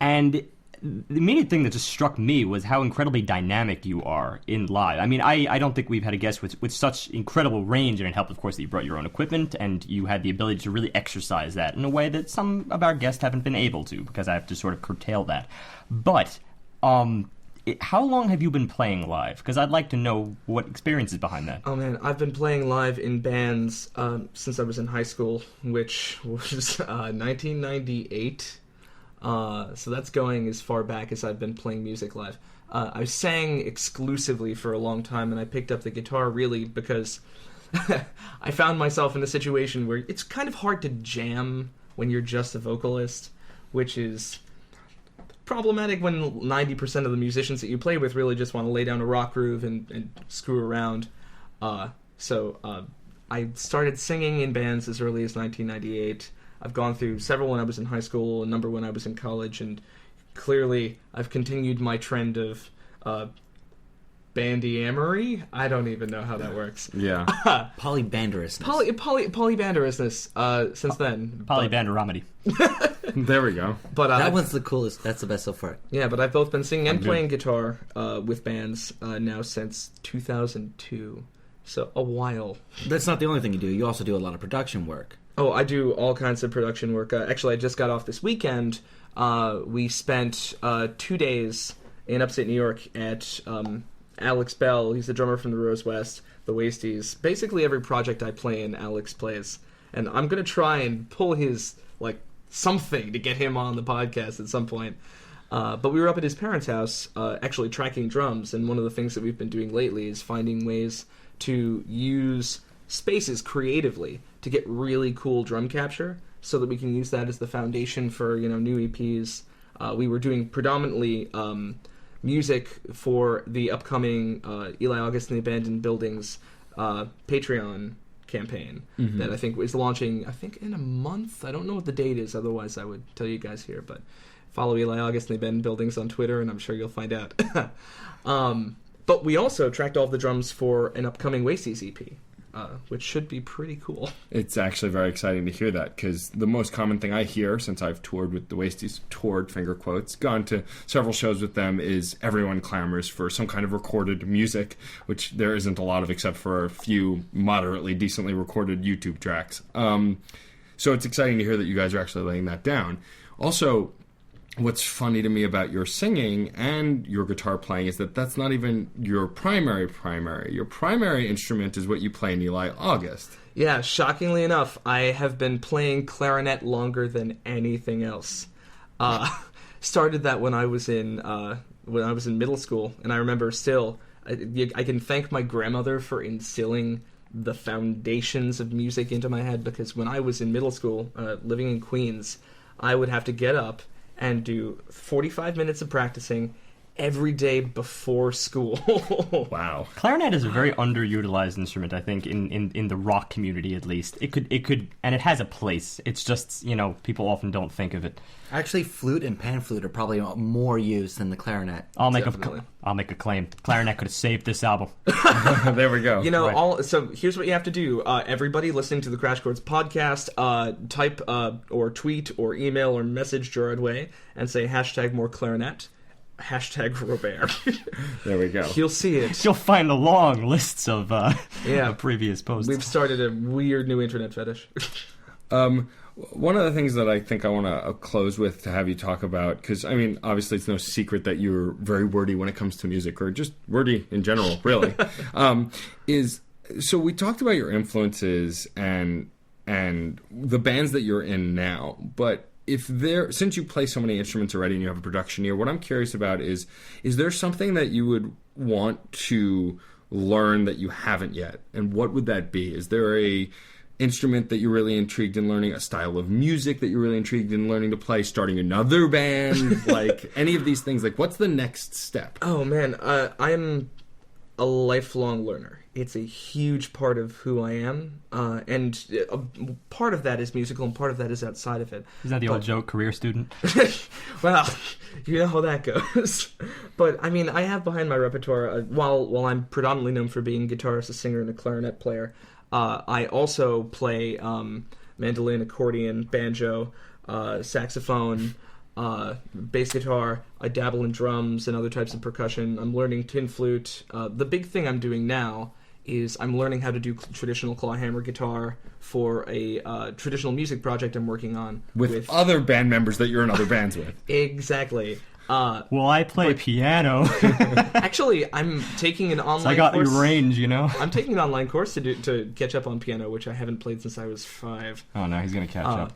and the immediate thing that just struck me was how incredibly dynamic you are in live. I mean, I don't think we've had a guest with such incredible range, and it helped, of course, that you brought your own equipment, and you had the ability to really exercise that in a way that some of our guests haven't been able to, because I have to sort of curtail that. But how long have you been playing live? Because I'd like to know what experience is behind that. Oh man, I've been playing live in bands since I was in high school, which was 1998. So that's going as far back as I've been playing music live. I sang exclusively for a long time, and I picked up the guitar really because I found myself in a situation where it's kind of hard to jam when you're just a vocalist, which is problematic when 90% of the musicians that you play with really just want to lay down a rock groove and screw around. So I started singing in bands as early as 1998. I've gone through several when I was in high school, a number when I was in college, and clearly I've continued my trend of bandyamory. I don't even know how that works. Yeah. Polybanderousness. Polybanderousness since then. Polybanderometer. There we go. But that one's the coolest. That's the best so far. yeah, but I've both been singing and playing guitar with bands now since 2002. So a while. That's not the only thing you do. You also do a lot of production work. Oh, I do all kinds of production work. Actually, I just got off this weekend. We spent 2 days in upstate New York at Alex Bell. He's the drummer from the Rose West, the Waysties. Basically, every project I play in, Alex plays. And I'm going to try and pull his, like, something to get him on the podcast at some point. But we were up at his parents' house, actually tracking drums. And one of the things that we've been doing lately is finding ways to use spaces creatively to get really cool drum capture so that we can use that as the foundation for, new EPs. We were doing predominantly music for the upcoming Eli August and the Abandoned Buildings Patreon campaign that I think is launching, I think, in a month. I don't know what the date is, otherwise I would tell you guys here, but follow Eli August and the Ben Buildings on Twitter, and I'm sure you'll find out. But we also tracked all of the drums for an upcoming Waysties EP, which should be pretty cool. It's actually very exciting to hear that, because the most common thing I hear since I've toured with the Waysties, toured, finger quotes, gone to several shows with them, is everyone clamors for some kind of recorded music, which there isn't a lot of except for a few moderately decently recorded YouTube tracks. So it's exciting to hear that you guys are actually laying that down. Also, what's funny to me about your singing and your guitar playing is that that's not even your primary. Your primary instrument is what you play in Eli August. Yeah, shockingly enough, I have been playing clarinet longer than anything else. Started that when I was in middle school, and I remember still, I can thank my grandmother for instilling the foundations of music into my head, because when I was in middle school, living in Queens, I would have to get up and do 45 minutes of practicing every day before school. Wow. Clarinet is a very underutilized instrument, I think, in the rock community at least. It could, and it has a place. It's just, people often don't think of it. Actually, flute and pan flute are probably more used than the clarinet. I'll make a claim. Clarinet could have saved this album. There we go. Right. So here's what you have to do. Everybody listening to the Crash Chords podcast, type or tweet or email or message Gerard Way and say #more clarinet. #Robare. There we go. You'll see it. You'll find the long lists of previous posts. We've started a weird new internet fetish. One of the things that I think I want to close with to have you talk about, because, obviously it's no secret that you're very wordy when it comes to music, or just wordy in general, really, so we talked about your influences and the bands that you're in now, but since you play so many instruments already and you have a production ear, what I'm curious about is there something that you would want to learn that you haven't yet? And what would that be? Is there a instrument that you're really intrigued in learning, a style of music that you're really intrigued in learning to play, starting another band, like any of these things? Like, what's the next step? Oh, man, I'm a lifelong learner. It's a huge part of who I am, and part of that is musical and part of that is outside of it. Is that the old joke, career student? Well, you know how that goes. But, I have behind my repertoire, while I'm predominantly known for being a guitarist, a singer, and a clarinet player, I also play mandolin, accordion, banjo, saxophone, bass guitar. I dabble in drums and other types of percussion. I'm learning tin flute. The big thing I'm doing now is I'm learning how to do traditional clawhammer guitar for a traditional music project I'm working on. With other band members that you're in other bands with. Exactly. Well, I play piano. Actually, I'm taking an online course. I got your range, I'm taking an online course to catch up on piano, which I haven't played since I was 5. Oh, no, he's going to catch up.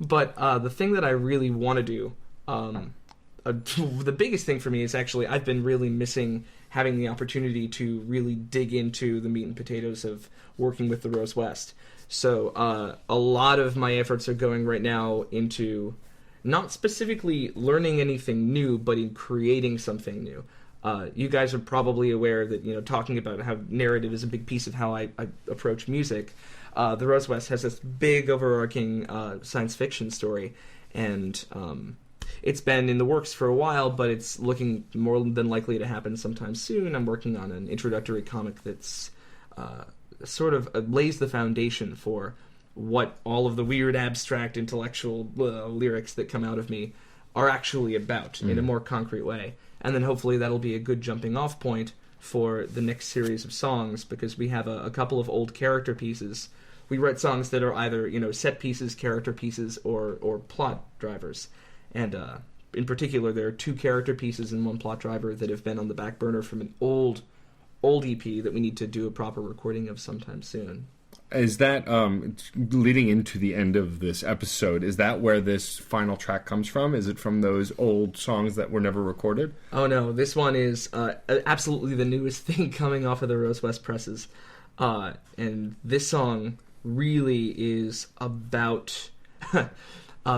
But the thing that I really want to do, the biggest thing for me is actually I've been really missing having the opportunity to really dig into the meat and potatoes of working with the Rose West. So a lot of my efforts are going right now into not specifically learning anything new, but in creating something new. You guys are probably aware that, talking about how narrative is a big piece of how I approach music. The Rose West has this big overarching science fiction story, and it's been in the works for a while, but it's looking more than likely to happen sometime soon. I'm working on an introductory comic that's sort of lays the foundation for what all of the weird, abstract, intellectual lyrics that come out of me are actually about in a more concrete way. And then hopefully that'll be a good jumping off point for the next series of songs, because we have a couple of old character pieces. We write songs that are either, set pieces, character pieces, or plot drivers. And in particular, there are 2 character pieces and 1 plot driver that have been on the back burner from an old EP that we need to do a proper recording of sometime soon. Is that, leading into the end of this episode, is that where this final track comes from? Is it from those old songs that were never recorded? Oh, no. This one is absolutely the newest thing coming off of the Rose West presses. And this song really is about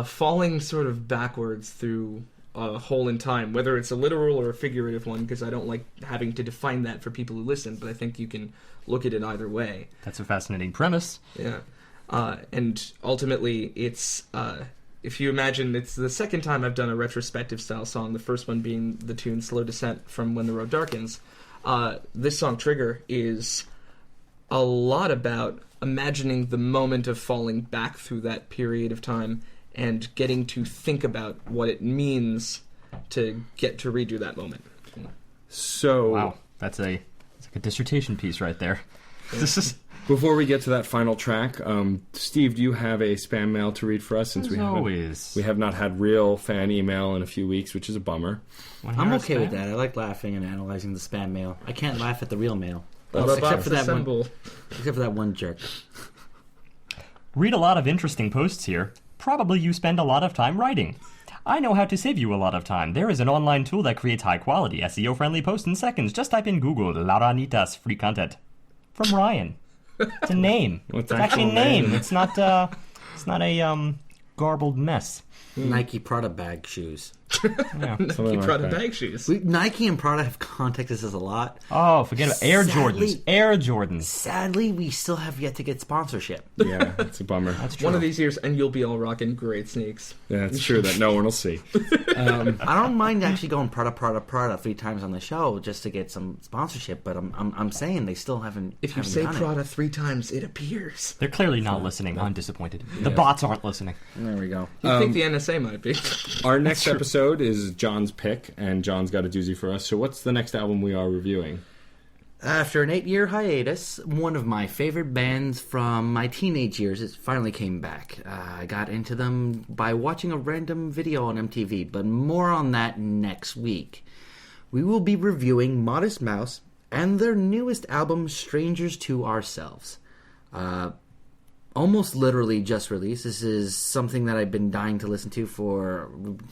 falling sort of backwards through a hole in time, whether it's a literal or a figurative one, because I don't like having to define that for people who listen, but I think you can look at it either way. That's a fascinating premise. Yeah. And ultimately, it's, if you imagine, it's the second time I've done a retrospective style song, the first one being the tune Slow Descent from When the Road Darkens. This song, Trigger, is a lot about imagining the moment of falling back through that period of time and getting to think about what it means to get to redo that moment. So, Wow, it's like a dissertation piece right there. This is before we get to that final track, Steve, do you have a spam mail to read for us? Since we have not had real fan email in a few weeks, which is a bummer. I'm okay with that. I like laughing and analyzing the spam mail. I can't laugh at the real mail. Except for that one jerk. Read a lot of interesting posts here. Probably you spend a lot of time writing. I know how to save you a lot of time. There is an online tool that creates high-quality, SEO-friendly posts in seconds. Just type in Google, Laranitas, free content. From Ryan. It's a name. What's it's actually a name. It's not a garbled mess. Nike Prada bag shoes. Yeah. Nike Prada bag shoes. Nike and Prada have contacted us a lot. Oh, forget about Air Jordans. Air Jordans. Sadly, we still have yet to get sponsorship. Yeah, it's a bummer. That's true. One of these years, and you'll be all rocking great sneaks. Yeah, it's true that no one will see. I don't mind actually going Prada 3 times on the show just to get some sponsorship, but I'm saying they still haven't. If you haven't say done Prada 3 times, it appears. They're clearly not listening. I'm disappointed. The bots aren't listening. There we go. You think the NSA might be? Our next episode is John's pick, and John's got a doozy for us. So what's the next album we are reviewing? After an 8-year hiatus, one of my favorite bands from my teenage years finally came back. I got into them by watching a random video on MTV, but more on that next week. We will be reviewing Modest Mouse and their newest album, Strangers to Ourselves. Almost literally just released. This is something that I've been dying to listen to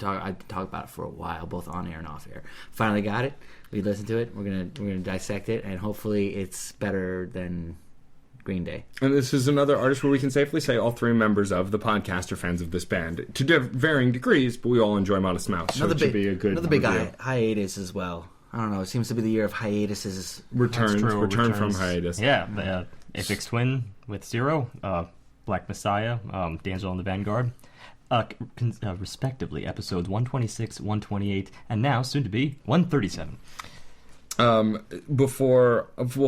I've talked about it for a while, both on air and off air. Finally got it. We listened to it. We're gonna dissect it, and hopefully it's better than Green Day. And this is another artist where we can safely say all 3 members of the podcast are fans of this band to varying degrees, but we all enjoy Modest Mouse. So it should be a good another big review. hiatus as well. I don't know. It seems to be the year of hiatuses. Return from hiatus. Yeah, the Aphex Twin with Zero, Black Messiah, D'Angelo and the Vanguard, respectively, episodes 126, 128, and now, soon to be, 137.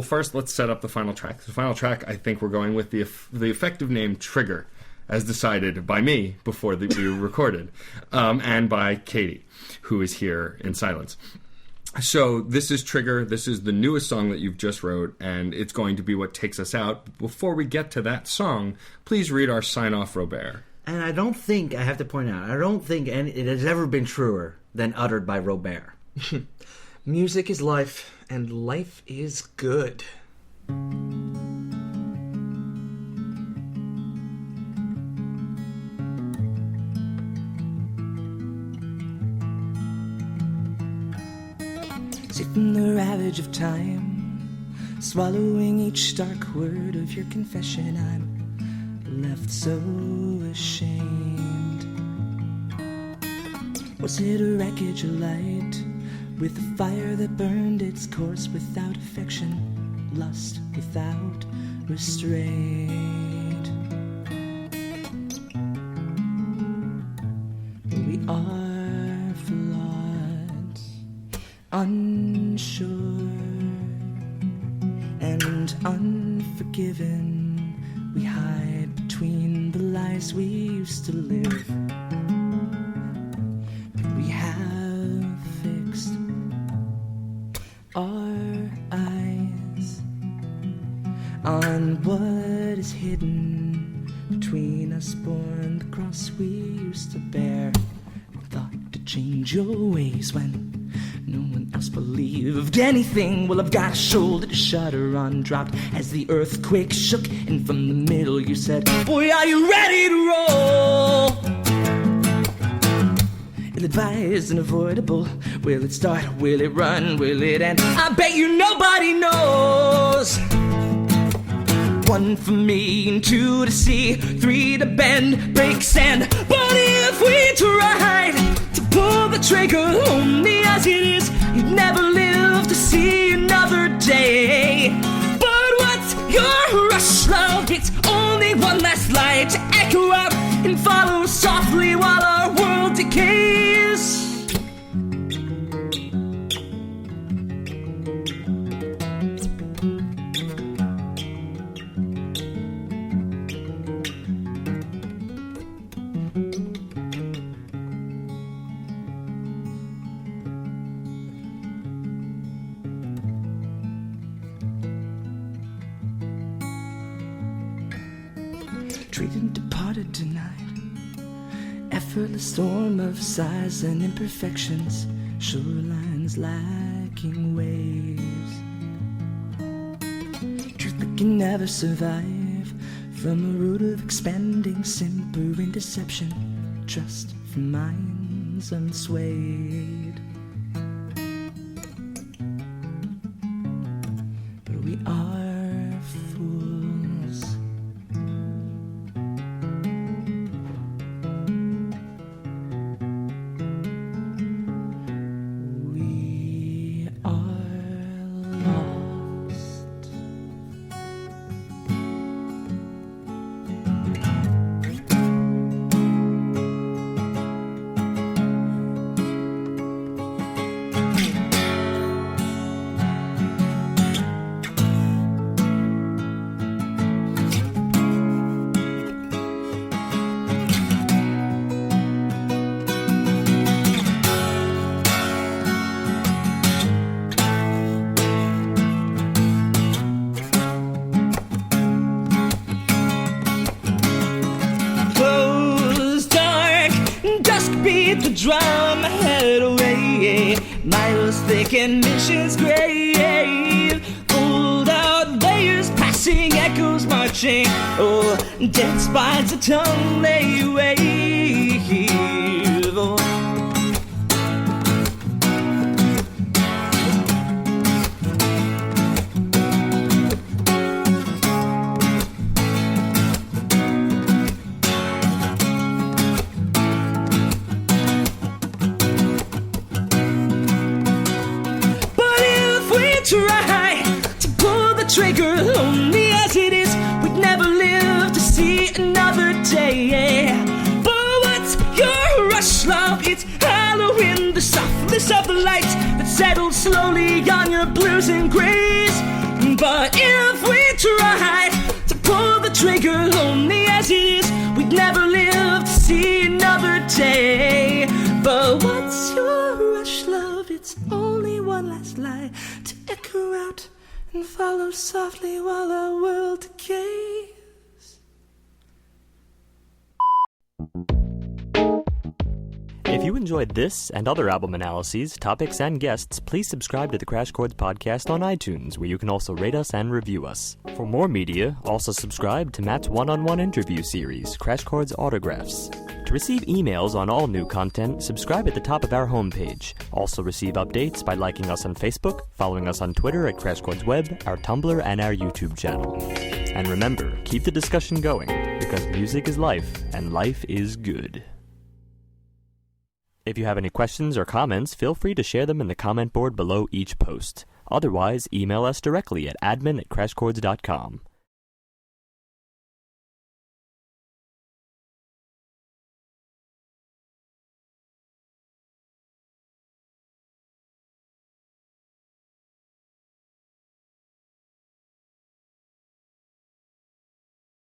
First let's set up the final track. The final track, I think we're going with the effective name Trigger, as decided by me before we recorded, and by Katie, who is here in silence. So this is Trigger. This is the newest song that you've just wrote, and it's going to be what takes us out. Before we get to that song, please read our sign-off, Robare. And I have to point out, I don't think it has ever been truer than uttered by Robare. Music is life, and life is good. Sit in the ravage of time, swallowing each stark word of your confession. I'm left so ashamed. Was it a wreckage of light, with a fire that burned its course without affection, lust without restraint? We are flawed, unsure, and unforgiven. We hide between the lies we used to live. We have fixed our eyes on what is hidden between us, born the cross we used to bear. Thought to change your ways when no one else believed anything. Well, I've got a shoulder to shudder on, dropped as the earthquake shook, and from the middle you said, boy, are you ready to roll? Ill-advised and avoidable. Will it start? Will it run? Will it end? I bet you nobody knows. 1 for me and 2 to see, 3 to bend, break sand. But if we tried to pull the trigger, lonely as it is, you'd never live to see another day. But what's your rush, love? It's only one last light to echo out and follow softly while our world decays. Treated departed tonight, effortless storm of size and imperfections, shorelines lacking waves. Truth that can never survive from a root of expanding, simpering deception, trust from minds unswayed. But we are fools. We are lost. Close, dark, dusk beat the drum, head away, miles thick and missions grave. Pulled out layers, passing echoes marching. Oh, dead spines a tongue lay wave. Oh. But if we try to pull the trigger, lonely as it is, we'd never live to see another day. But what's your rush, love? It's Halloween, the softness of the light that settles slowly on your blues and grays. But if we try to pull the trigger, lonely as it is, we'd never live to see another day. But what's your rush, love? It's only one last lie to echo out and follow softly while our world decays. If you enjoyed this and other album analyses, topics, and guests, please subscribe to the Crash Chords podcast on iTunes, where you can also rate us and review us. For more media, also subscribe to Matt's one-on-one interview series, Crash Chords Autographs. To receive emails on all new content, subscribe at the top of our homepage. Also receive updates by liking us on Facebook, following us on Twitter at Crash Chords Web, our Tumblr, and our YouTube channel. And remember, keep the discussion going, because music is life, and life is good. If you have any questions or comments, feel free to share them in the comment board below each post. Otherwise, email us directly at admin@crashchords.com.